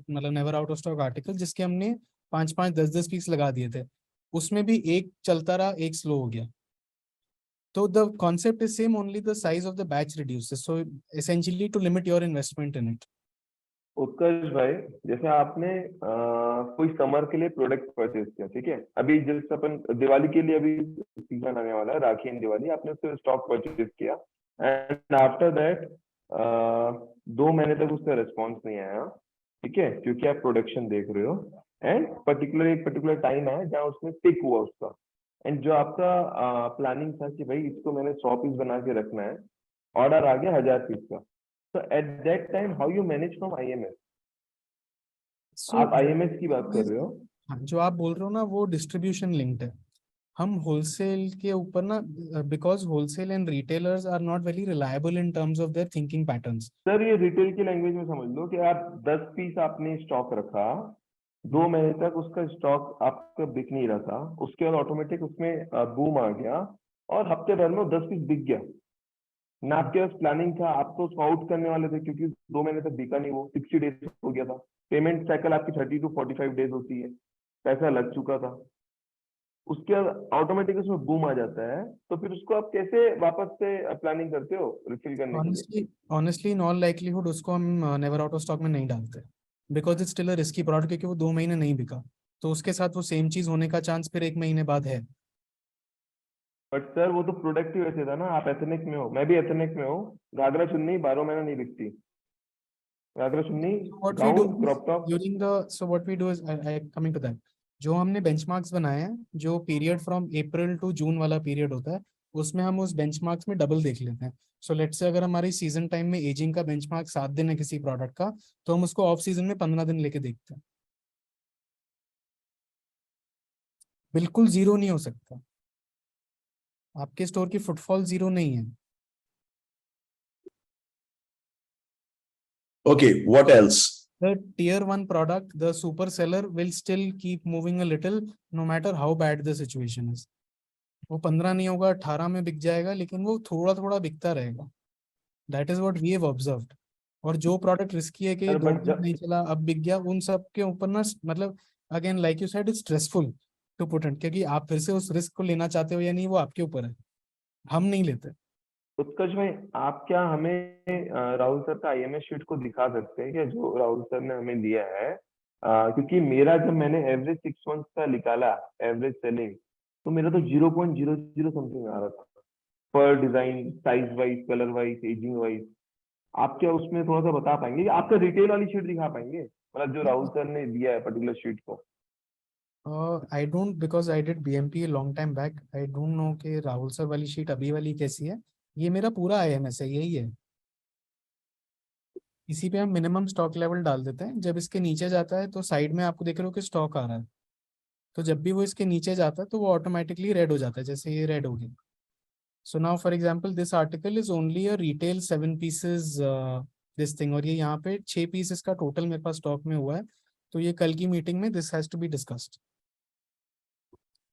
never out of stock articles जिसके हमने 5-5, 10-10 पीस लगा दिए थे. उसमें भी एक चलता रहा, एक स्लो हो गया. So the concept is same, only the size of the batch reduces. So essentially to limit your investment in it.
उत्कर्ष भाई, जैसे आपने कोई समर के लिए प्रोडक्ट परचेज किया, ठीक है, अभी जस्ट अपन दिवाली के लिए अभी सीजन आने वाला है, राखी एंड दिवाली, आपने उससे स्टॉक परचेज किया, एंड आफ्टर दैट 2 महीने तक उसका रिस्पॉन्स नहीं आया, ठीक है, क्योंकि आप प्रोडक्शन देख रहे हो, एंड एक पर्टिकुलर टाइम है जहाँ उसमें पिक हुआ उसका, एंड जो आपका प्लानिंग था कि भाई इसको मैंने 100 पीस बना के रखना है, ऑर्डर आ गया 1000 पीस का. So at that time, how you manage from IMS?
So
आप IMS की बात कर रहे हो?
जो आप बोल रहे हो ना, वो डिस्ट्रीब्यूशन लिंक्ड है. हम होलसेल के ऊपर ना, because wholesale and retailers are not very reliable in terms of their thinking patterns.
Sir ये रिटेल की लैंग्वेज में समझ लो कि आप 10 पीस आपने स्टॉक रखा, 2 महीने तक उसका स्टॉक आपका बिक नहीं रहा था, उसके बाद ऑटोमेटिक उसमें बूम आ गया और हफ्ते भर में वो 10 पीस बिक गया ना। आपके पास प्लानिंग था, आप तो उसको आउट करने वाले थे क्योंकि 2 महीने तक बिका नहीं, वो 60 डेज हो गया था। पेमेंट साइकिल आपकी 30 to 45 डेज होती है, पैसा लग चुका था, उसके बाद ऑटोमेटिक उसमें बूम आ जाता है, तो फिर उसको आप कैसे वापस से प्लानिंग करते हो रिफिल करने के लिए?
ऑनेस्टली इन ऑल लाइकलीहुड उसको हम नेवर आउट ऑफ स्टॉक में नहीं डालते, because it's still a risky product, क्योंकि वो 2 महीने नहीं बिका, तो उसके साथ वो सेम चीज होने का चांस फिर 1 महीने बाद है।
बट सर वो तो प्रोडक्ट ही वैसे था ना, आप एथनिक में हो, मैं भी एथनिक में हूँ। घाघरा चुन्नी 12 महीना नहीं बिकती, घाघरा चुन्नी,
What we do
gown, crop top.
during the so what we do is I coming to that, जो हमने बेंचमार्क्स बनाए हैं, जो period from April to June वाला पीरियड होता है, उसमें हम उस बेंचमार्क्स में डबल देख लेते हैं। सो लेट्स से अगर हमारी सीजन टाइम में एजिंग का बेंचमार्क 7 दिन है किसी प्रोडक्ट का, तो हम उसको ऑफ सीजन में 15 दिन लेके देखते हैं। बिल्कुल जीरो नहीं हो सकता, आपके स्टोर की फुटफॉल जीरो नहीं है।
Okay, what else?
The tier 1 product, the super seller will still keep moving a little no matter how bad the situation is. वो 15 नहीं होगा, 18 में बिक जाएगा, लेकिन वो थोड़ा थोड़ा बिकता रहेगा। That is what we have observed. और जो प्रोडक्ट रिस्की है कि
सर
दो
बट
दिन नहीं चला अब बिक गया, उन सब के ऊपर ना, मतलब again like you said it's stressful to put in, क्योंकि आप फिर से उस रिस्क को लेना चाहते हो या नहीं, वो आपके ऊपर है, हम नहीं लेते।
उत्कर्ष भाई, आप क्या हमें राहुल सर का आईएमएस शीट को दिखा सकते हैं क्या, जो राहुल सर ने हमें दिया है? क्योंकि मेरा जब मैंने एवरेज 6 मंथ का निकाला, एवरेज सेलिंग, तो मेरा तो 0.00 समथिंग आ रहा था पर design, size wise, colour wise, ageing wise. आप क्या उसमें थोड़ा सा बता पाएंगे, आपका रिटेल वाली शीट दिखा पाएंगे, मतलब जो राहुल सर ने दिया है पर्टिकुलर शीट को?
I don't, because I did BMP long time back, I don't know कि राहुल सर वाली शीट अभी वाली कैसी है। ये मेरा पूरा आईएमएस है, यही है। इसी पे हम मिनिमम स्टॉक लेवल डाल देते हैं, जब इसके नीचे जाता है तो साइड में आपको देख रहे हो कि स्टॉक आ रहा है, तो जब भी वो इसके नीचे जाता है तो वो ऑटोमेटिकली रेड हो जाता है, जैसे ये रेड हो गया। So now for example this article is only a retail 7 pieces this thing, और ये यहाँ पे 6 पीसेस का टोटल मेरे पास स्टॉक में हुआ है, तो ये कल की मीटिंग में this has to be discussed.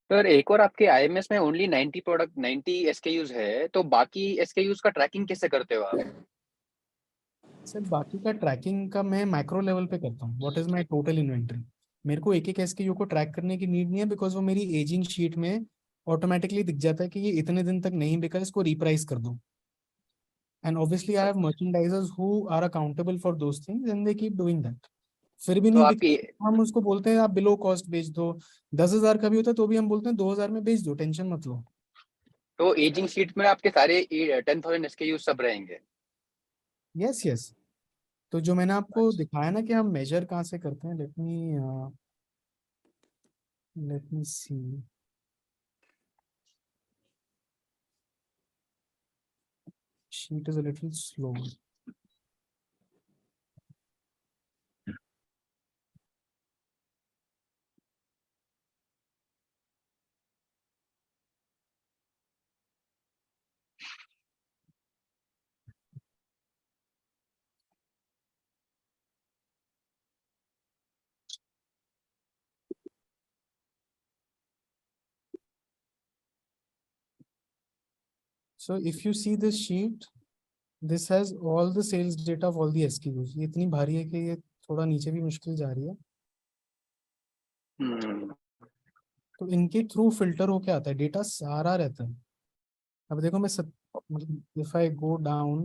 Sir एक और आपके आईएमएस में ओनली 90 प्रोडक्ट 90 एसकेयूज है, तो बाकी एसकेयूज का ट्रैकिंग कैसे करते हो आप?
सर बाकी का ट्रैकिंग का मैं मैक्रो लेवल पे करता हूँ, what is my total inventory. मेरे को एक एक एसकेयू को ट्रैक करने की नीड नहीं है, बिकॉज वो मेरी एजिंग शीट में ऑटोमेटिकली दिख जाता है कि ये इतने दिन तक नहीं बिका, इसको रिप्राइस कर दो। And obviously I have merchandisers who are accountable for those things and they keep doing that. फिर भी
तो
नहीं
आपकी
बिका, हम उसको बोलते हैं आप बिलो कॉस्ट बेच दो। 10,000 का भी होता है तो भी हम बोलते हैं 2,000 में बेच दो, टेंशन मत लो।
तो एजिंग शीट में आपके सारे 10,000 एसकेयूज सब रहेंगे?
Yes yes. तो जो मैंने आपको दिखाया ना कि हम मेजर कहाँ से करते हैं, let me see. Sheet is a little slow. So if you see this sheet, this has all the sales data of all the SKUs. ये इतनी भारी है कि ये थोड़ा नीचे भी मुश्किल जा रही है।
हम्म।
तो इनके थ्रू फिल्टर होके आता है, डेटा सारा रहता है। अब देखो मैं मतलब if I go down,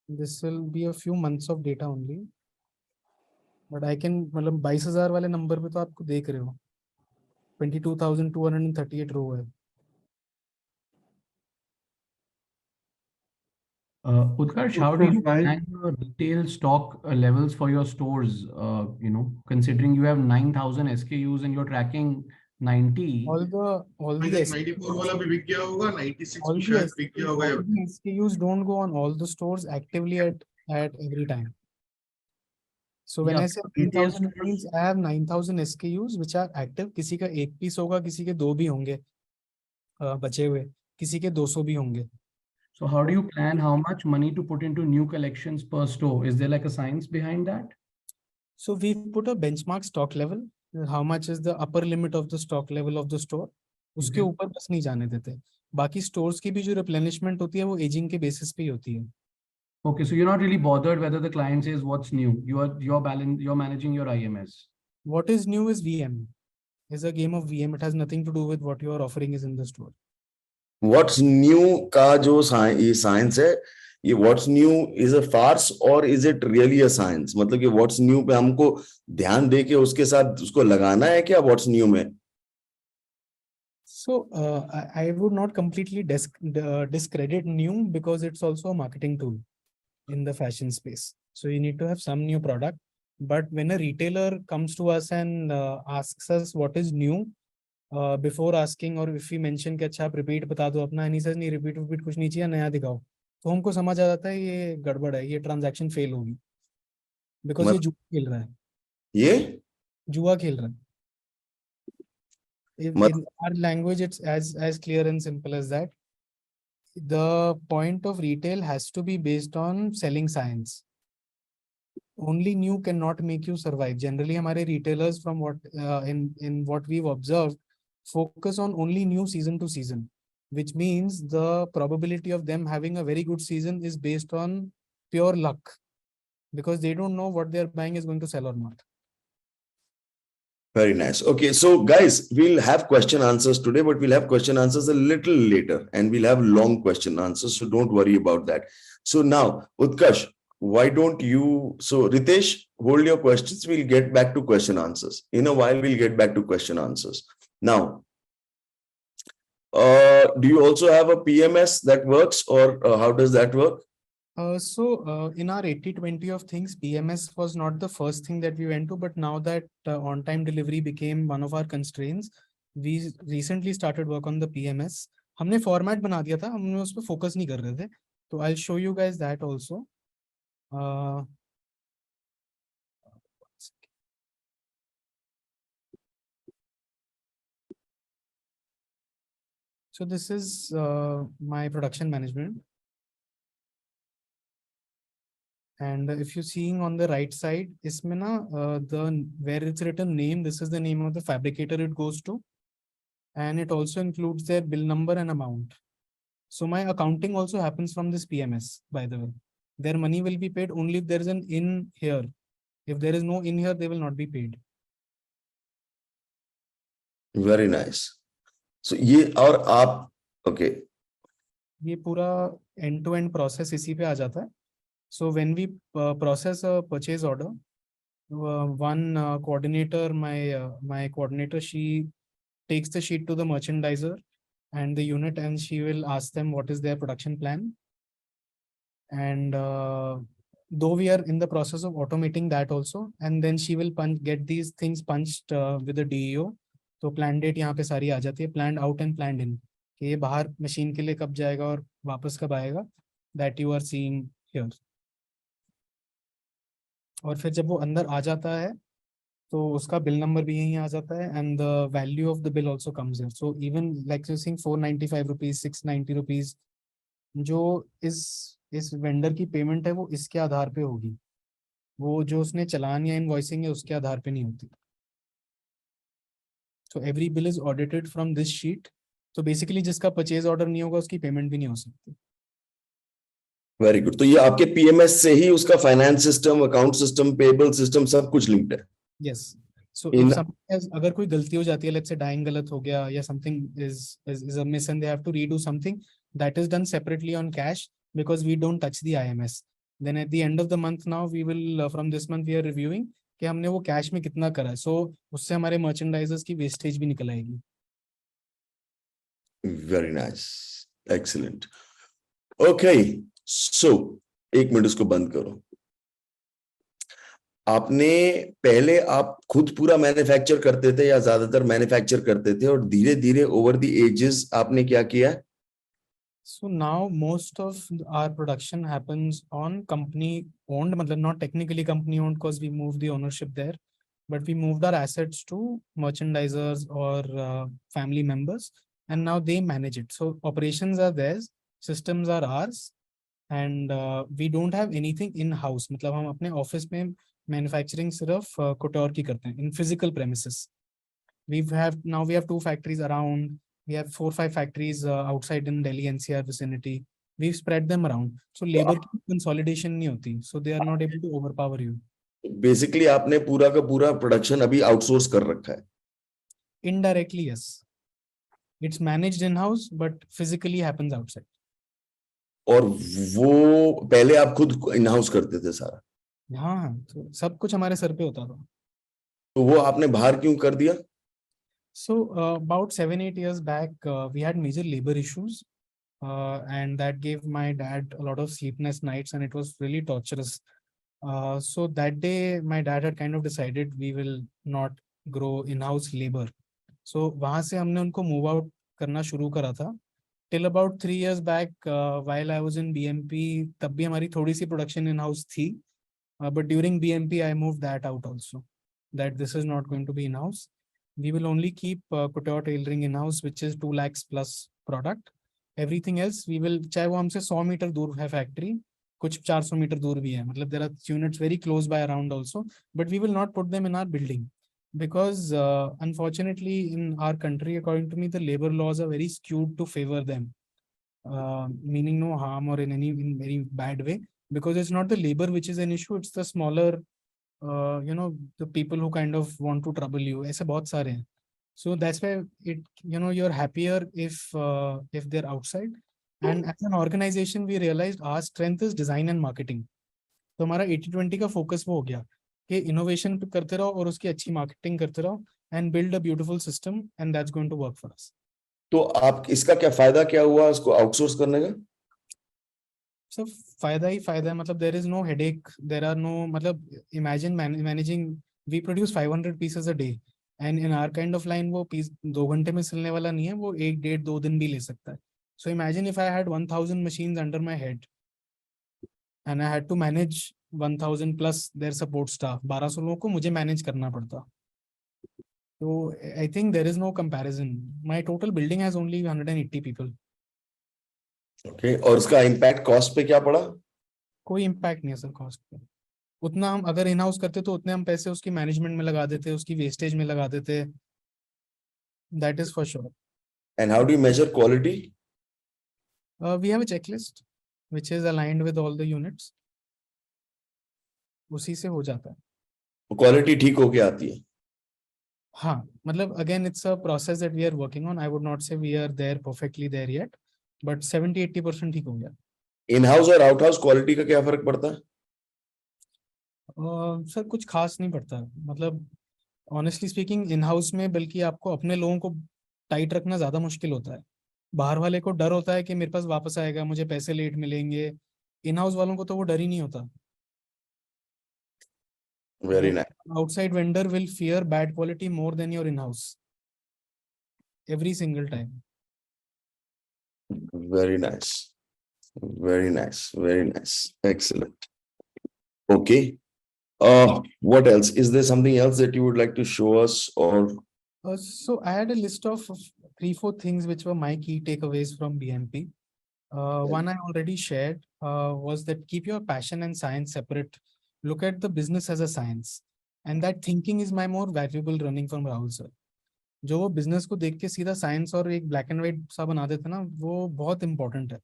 this will be a few months of data only, but I can, मतलब 22,000 वाले नंबर पे तो आपको देख रहे हो 22,238 रो है।
Utkarsh, how do you plan your retail stock levels for your stores? Considering you have 9,000 SKUs and you're tracking 90.
All the
94 वाला भी बिक गया होगा, 96 भी शायद बिक गया होगा।
all the SKUs don't go on all the stores actively at every time. So when I say
retail
9,000, it means I have 9,000 SKUs which are active. किसी का 1 पीस होगा, किसी के 2 भी होंगे, बचे हुए, किसी के 200 भी होंगे.
So how do you plan how much money to put into new collections per store? Is there like a science behind that?
So we put a benchmark stock level. How much is the upper limit of the stock level of the store? उसके
Okay.
ऊपर बस नहीं जाने देते. बाकी stores की भी जो रिप्लेनिशमेंट होती है वो एजिंग के बेसिस पे ही होती है.
Okay, so you're not really bothered whether the client says what's new. You're managing your IMS.
What is new is VM. Is a game of VM. It has nothing to do with what your offering is in the store.
What's new का जो science है, ये what's new is a farce or is it really a science? मतलब कि what's new पे हमको ध्यान दे के उसके साथ उसको लगाना है क्या what's new में?
So I would not completely discredit new, because it's also a marketing tool in the fashion space. So you need to have some new product. But when a retailer comes to us and asks us what is new, before asking, or if we mention कि अच्छा आप repeat बता दो अपना, and he says नहीं repeat कुछ नहीं चाहिए, नया दिखाओ, तो हमको समझ आ जाता है ये गड़बड़ है, ये ट्रांजैक्शन फेल होगी, बिकॉज ये जुआ खेल रहा है.
ये
जुआ खेल रहा है. In our language, it's as clear and simple as that. The point of retail has to be based on selling science. Only new cannot make you survive. Generally, हमारे retailers, from what in what we've observed, focus on only new season to season, which means the probability of them having a very good season is based on pure luck, because they don't know what they're buying is going to sell or not.
Very nice. Okay, so guys, we'll have question answers today, but we'll have question answers a little later, and we'll have long question answers. So don't worry about that. So now, Utkarsh, why don't you? So Ritesh, hold your questions. We'll get back to question answers. In a while, we'll get back to question answers. Now, do you also have a PMS that works, or how does that work?
In our 80-20 of things, PMS was not the first thing that we went to, but now that on-time delivery became one of our constraints, we recently started work on the PMS. हमने format बना दिया था, हमने उस पर focus नहीं कर रहे थे. So I'll show you guys that also. So this is my production management. And if you're seeing on the right side, इसमें ना where it's written name, this is the name of the fabricator it goes to, and it also includes their bill number and amount. So my accounting also happens from this PMS, by the way. Their money will be paid only if there is an in here. If there is no in here, they will not be paid.
Very nice. So ये और आप okay.
ये पूरा end-to-end process इसी पे आ जाता है. So when we process a purchase order, one coordinator, my coordinator, she takes the sheet to the merchandiser and the unit, and she will ask them what is their production plan. And though we are in the process of automating that also, and then she will get these things punched with the DEO. तो plan date यहाँ पे सारी आ जाती है, planned out and planned in, कि ये बाहर machine के लिए कब जाएगा और वापस कब आएगा, that you are seeing here. और फिर जब वो अंदर आ जाता है तो उसका बिल नंबर भी यहीं आ जाता है, and the value of the bill also comes here. So even like you're seeing 495 rupees, 690 rupees, जो इस वेंडर की पेमेंट है वो इसके आधार पे होगी, वो जो उसने चालान या इनवॉइसिंग है उसके आधार पे नहीं होती. So every bill is audited from this sheet. So basically जिसका परचेज ऑर्डर नहीं होगा उसकी पेमेंट भी नहीं हो सकती.
Very good. तो ये आपके पीएमएस से ही उसका finance system, account system, payable system सब कुछ लिंक्ड है.
Yes. So if अगर कोई गलती हो जाती है, let's say डाइंग गलत हो गया या something is a miss and they have to redo something, that is done separately on cash because we don't touch the IMS. Then at the end of the month now we will from this month we are reviewing कि हमने वो cash में कितना करा है. So उससे हमारे मर्चेंडाइजर्स की वेस्टेज भी निकल आएगी.
Very nice. Excellent. Okay. So एक मिनट इसको बंद करो. आपने पहले आप खुद पूरा मैन्युफैक्चर करते थे या ज्यादातर मैन्युफैक्चर करते थे, और धीरे धीरे ओवर द एजेस आपने क्या किया?
So now most of our production happens on company owned, मतलब not technically company owned because we moved the ownership there, but we moved our assets to merchandisers or family members, and now they manage it. So operations are theirs, systems are ours, and we don't have anything in house. मतलब हम अपने office में manufacturing सिर्फ couture की करते हैं in physical premises. We have 2 factories around. We have 4-5 factories outside in Delhi NCR vicinity. We've spread them around. So labor की consolidation नहीं होती. So they are not able to overpower you.
Basically आपने पूरा का पूरा production अभी outsource कर रखा है.
Indirectly, yes. It's managed in-house, but physically happens outside.
और वो पहले आप खुद इन हाउस करते थे सारा.
हाँ, तो सब कुछ हमारे सर पे होता था.
तो वो आपने बाहर क्यों कर दिया?
So about 7-8 years back, we had major labor issues, and that gave my dad a lot of sleepless nights, and it was really torturous. So that day, my dad had kind of decided we will not grow in-house labor. So वहाँ से हमने उनको move out करना शुरू करा था. Till about 3 years back, while I was in BMP, तब भी हमारी थोड़ी सी production in-house थी. But during BMP, I moved that out also. That this is not going to be in-house. We will only keep couture tailoring in-house, which is 2 lakhs plus product. Everything else, we will, चाहे वो हमसे 100 metre दूर है factory, कुछ 400 metre दूर भी है. मतलब there are units very close by around also, but we will not put them in our building. Because unfortunately in our country, according to me, the labor laws are very skewed to favor them. Meaning no harm or in very bad way, because it's not the labor which is an issue, it's the smaller, the people who kind of want to trouble you. ऐसे बहुत सारे हैं. So that's why you're happier if they're outside. And as an organization, we realized our strength is design and marketing. तो हमारा 80-20 का focus वो हो गया कि innovation पे करते रहो और उसकी अच्छी marketing करते रहो and build a beautiful system, and that's going to work for us.
तो आप इसका क्या फायदा क्या हुआ उसको आउटसोर्स करने का?
So फायदा ही फायदा है. मतलब there is no headache, there are no, मतलब imagine managing, we produce 500 pieces a day, and in our kind of line वो piece 2 घंटे में सिलने वाला नहीं है, वो 1-1.5-2 दिन भी ले सकता है. So imagine if I had 1000 machines under my head and I had to manage 1000 plus their support staff. 1200 लोगों को मुझे manage करना पड़ता. So I think there is no comparison. My total building has only 180 people.
Okay, और उसका impact cost पे क्या पड़ा?
कोई इम्पैक्ट नहीं है सर कॉस्ट पे. उतना हम अगर इन हाउस करते तो उतने हम पैसे उसकी मैनेजमेंट में लगा देते, उसकी वेस्टेज में लगा देते. That is for sure.
And how do you measure quality?
We have a checklist which is aligned with all the units. उसी से हो जाता है.
क्वालिटी ठीक होके आती है?
हाँ, मतलब again it's a process that we are working on. I would not say we are there perfectly there yet, but 70-80% ठीक हो गया.
इन हाउस और आउट हाउस क्वालिटी का क्या फर्क पड़ता है?
सर कुछ खास नहीं पड़ता. मतलब ऑनेस्टली स्पीकिंग, इन हाउस में बल्कि आपको अपने लोगों को टाइट रखना ज्यादा मुश्किल होता है. बाहर वाले को डर होता है कि मेरे पास वापस आएगा, मुझे पैसे लेट मिलेंगे. इन हाउस वालों को तो वो डर ही नहीं होता.
Very nice.
Outside vendor will fear bad quality more than your in house every single time.
Very nice, very nice, very nice, excellent. Okay, what else? Is there something else that you would like to show us? Or
so I had a list of 3-4 things which were my key takeaways from BMP. One I already shared was that keep your passion and science separate. Look at the business as a science, and that thinking is my more valuable running from Rahul sir. जो वो business को देख के सीधा science और एक black and white सा बना देते ना, वो बहुत इंपॉर्टेंट है.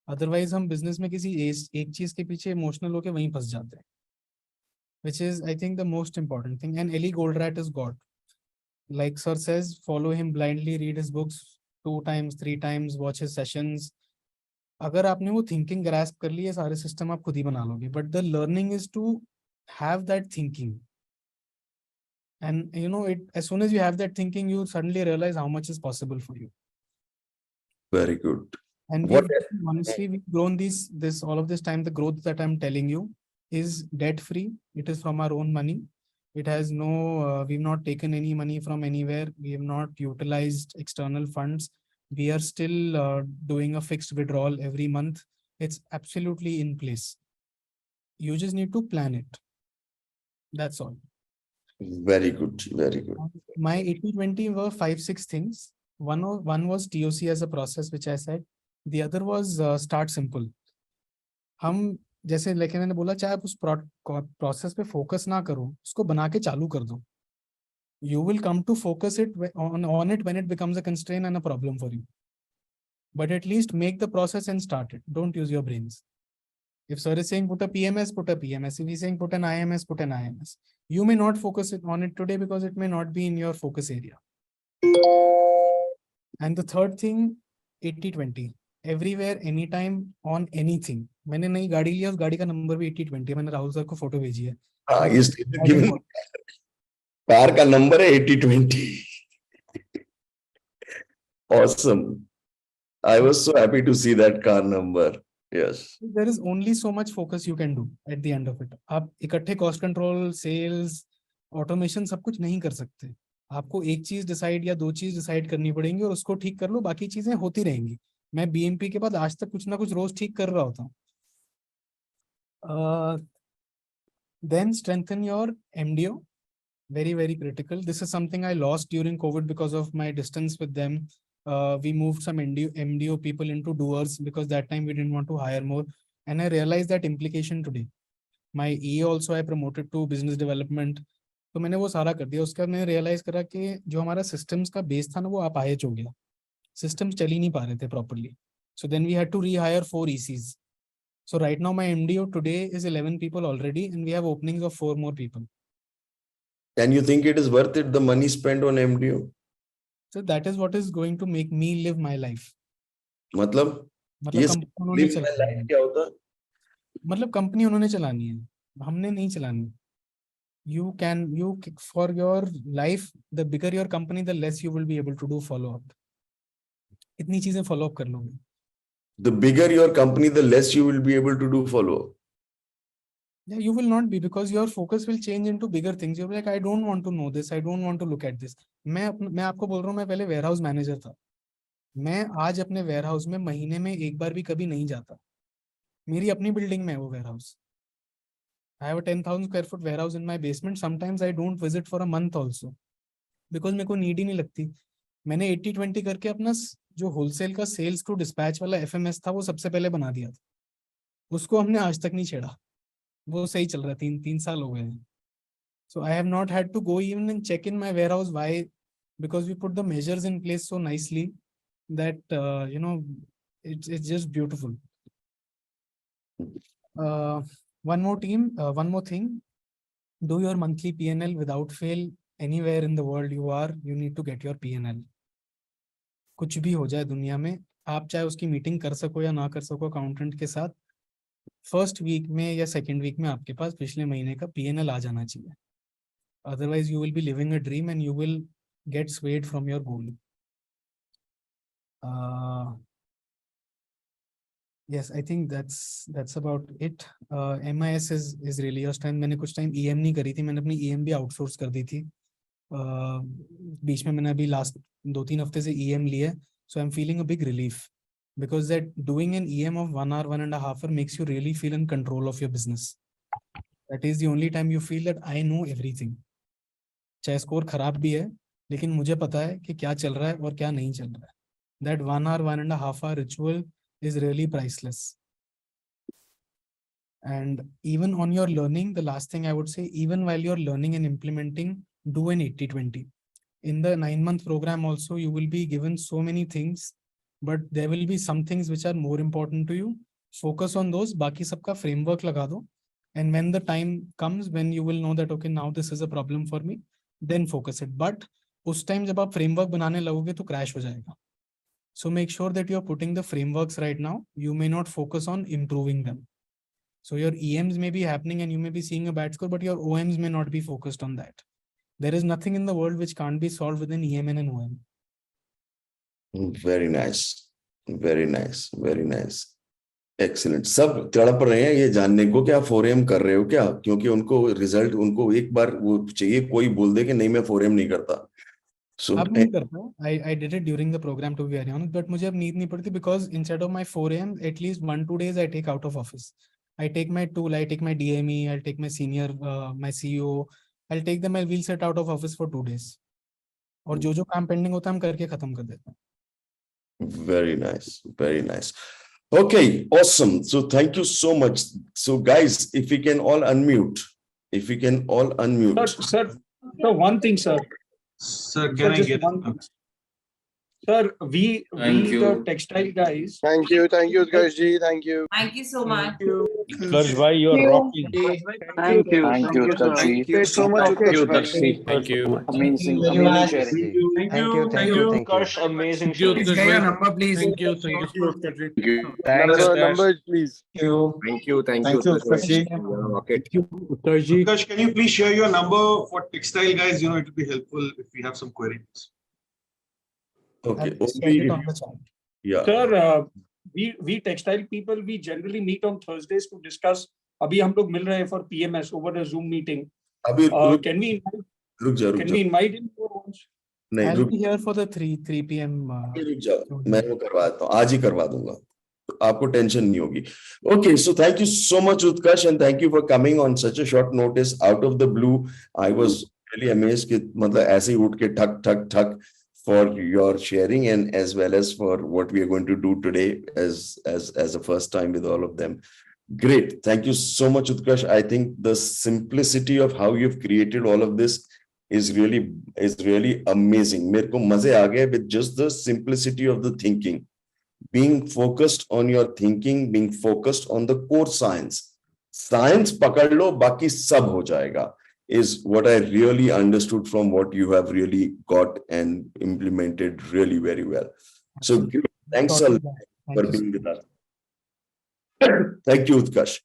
अदरवाइज हम बिजनेस में किसी एक चीज के पीछे इमोशनल होके वहीं फंस जाते हैं, which is I think the most important thing. And Ellie Goldratt is God. Like sir says, follow him blindly, read his books 2 times, 3 times, watch his sessions. अगर आपने वो थिंकिंग ग्रास्प कर ली है, सारे सिस्टम आप खुद ही बना लोगे. But the learning is to have that thinking. And it, as soon as you have that thinking, you suddenly realize how much is possible for you.
very good.
And
What
honestly, we've grown this all of this time. The growth that I'm telling you is debt free. It is from our own money. It has no, we've not taken any money from anywhere. We have not utilized external funds. We are still doing a fixed withdrawal every month. It's absolutely in place. You just need to plan it. That's all.
Very good, very good.
My 80-20 were 5-6 things. One was TOC as a process, which I said. The other was start simple. हम जैसे लेकिन मैंने बोला चाहे आप उस process पे focus ना करो, उसको बना के चालू कर दो. You will come to focus it on it when it becomes a constraint and a problem for you. But at least make the process and start it. Don't use your brains. If sir is saying put a PMS, put a PMS. If he's saying put an IMS, put an IMS. You may not focus on it today because it may not be in your focus area. And the third thing, 80-20. Everywhere, anytime, on anything. मैंने नई गाड़ी लिया, उस गाड़ी का number भी 80-20. मैंने Rahul sir को फोटो भेजी है.
हाँ, कार का नंबर है 80-20. Awesome. I was so happy to see that car number. Yes.
There is only so much focus you can do at the end of it. आप इकट्ठे cost control, sales, automation सब कुछ नहीं कर सकते. आपको एक चीज डिसाइड या दो चीज डिसाइड करनी पड़ेंगी और उसको ठीक कर लो, बाकी चीजें होती रहेंगी. मैं BMP के बाद आज तक कुछ ना कुछ रोज ठीक कर रहा होता हूँ. Then strengthen your MDO. Very, very critical. This is something I lost during COVID because of my distance with them. We moved some MDO people into doers because that time we didn't want to hire more. And I realized that implication today. My EA also I promoted to business development. तो मैंने वो सारा कर दिया. उसके बाद मैंने realise करा कि जो हमारा सिस्टम्स का बेस था ना वो अपाहिज हो गया. सिस्टम्स चल ही नहीं पा रहे थे properly. So then we had to rehire 4 ECs. So right now my MDO today is 11 people already and we have openings of 4 more people.
And you think it is worth it, the money spent on MDO?
So that is what is going to make me live my life.
मतलब ये live my life क्या होता?
मतलब company उन्होंने चलानी है, हमने नहीं चलानी. You for your life, the bigger your company, the less you will be able to do follow up. इतनी चीजें follow up कर लोगे.
The bigger your company, the less you will be able to do follow up.
Yeah, you will not be, because your focus will change into bigger things. You'll be like, I don't want to know this. I don't want to look at this. मैं आपको बोल रहा हूँ, मैं पहले warehouse manager था. मैं आज अपने warehouse में महीने में एक बार भी कभी नहीं जाता. मेरी अपनी बिल्डिंग में है वो warehouse. I have a 10,000 square foot warehouse in my basement. Sometimes I don't visit for a month also because मेरे को need ही नहीं लगती. मैंने 80-20 करके अपना जो wholesale का sales to dispatch वाला FMS था वो सबसे पहले बना दिया था. उसको हमने आज तक नहीं छेड़ा. वो सही चल रहा है. 3 साल हो गए हैं. So I have not had to go even and check in my warehouse. Why? Because we put the measures in place so nicely that it's just beautiful. One more thing. Do your monthly P&L without fail. Anywhere in the world you are, you need to get your P&L. कुछ भी हो जाए दुनिया में, आप चाहे उसकी meeting कर सको या ना कर सको अकाउंटेंट के साथ, फर्स्ट वीक में या सेकेंड वीक में आपके पास पिछले महीने का P&L आ जाना चाहिए. Otherwise you will be living a dream and you will get swayed from your goal. Yes, I think that's about it. MIS is really your strength. मैंने कुछ टाइम EM नहीं करी थी. मैंने अपनी EM भी आउटसोर्स कर दी थी. बीच में मैंने अभी लास्ट 2-3 हफ्ते से EM लिया. So I'm feeling a big relief because that doing an EM of 1 hour, 1.5 hour makes you really feel in control of your business. That is the only time you feel that I know everything. चाहे score खराब भी है, लेकिन मुझे पता है कि क्या चल रहा है और क्या नहीं चल रहा है. That 1 hour, 1.5 hour ritual is really priceless. And even on your learning, the last thing I would say, even while you're learning and implementing, do an 80-20. In the 9-month program also, you will be given so many things, but there will be some things which are more important to you. Focus on those. बाकी सबका framework लगा दो. And when the time comes, when you will know that, okay, now this is a problem for me, then focus it. But उस time जब आप framework बनाने लगोगे तो crash हो जाएगा. So make sure that you're putting the frameworks right now. You may not focus on improving them. So your EMs may be happening and you may be seeing a bad score, but your OMs may not be focused on that. There is nothing in the world which can't be solved with an EM and an OM.
Very nice. Very nice. Very nice. Excellent. सब तड़प रहे हैं ये जानने को कि आप 4AM कर रहे हो क्या, क्योंकि उनको रिजल्ट, उनको एक बार वो चाहिए, कोई बोल दे कि नहीं मैं 4AM नहीं करता. So
अब नहीं करता. I did it during the program, to be very honest, but मुझे अब नींद नहीं पड़ती because instead of my 4AM, at least 1-2 days I take out of office. I take my tool, I take my DME, I'll take my senior, my CEO, I'll take them, we'll sit out of office for 2 days. और जो काम pending होता है हम करके खत्म कर देते हैं.
Very nice, very nice. Okay, awesome. So thank you so much. So guys, if we can all unmute,
Sir, one thing, sir.
Sir, can I
just
get
one thing. Sir, we the textile guys.
Thank you, Utkarsh ji. Thank you.
Thank you so much.
Utkarsh bhai, you are rocking.
Thank you, Utkarsh ji.
Thank you so much, Utkarsh bhai.
Thank you.
Amazing sharing.
Thank you, Utkarsh. Amazing.
Number, please.
Thank you, Utkarsh ji.
Number, please.
Thank you, Utkarsh ji.
Utkarsh ji.
Utkarsh, can you please share your number for textile guys? You know, it will be helpful if we have some queries.
Okay.
I'll send it on the chat.
Yeah.
Sir, we textile people, we generally meet on Thursdays to discuss. अभी हम लोग मिल रहे हैं for PMS over a Zoom meeting.
अभी
Can we
रुक जा.
invite him for once?
नहीं,
I'll
रुक
be here for the 3 p.m.
जाओ. मैं वो करवाता हूँ. आज ही करवा दूंगा. आपको टेंशन नहीं होगी. Okay, so thank you so much, Utkarsh, and thank you for coming on such a short notice out of the blue. I was really amazed कि मतलब ऐसे ही उठ के ठक for your sharing and as well as for what we are going to do today as a first time with all of them. Great. Thank you so much, Utkarsh. I think the simplicity of how you've created all of this is really amazing. मेरे को मजे आ गए with just the simplicity of the thinking. Being focused on your thinking, being focused on the core science. Science पकड़ लो, बाकी सब हो जाएगा. Is what I really understood from what you have really got and implemented really very well. So thanks a lot for being with us. Thank you, Utkarsh.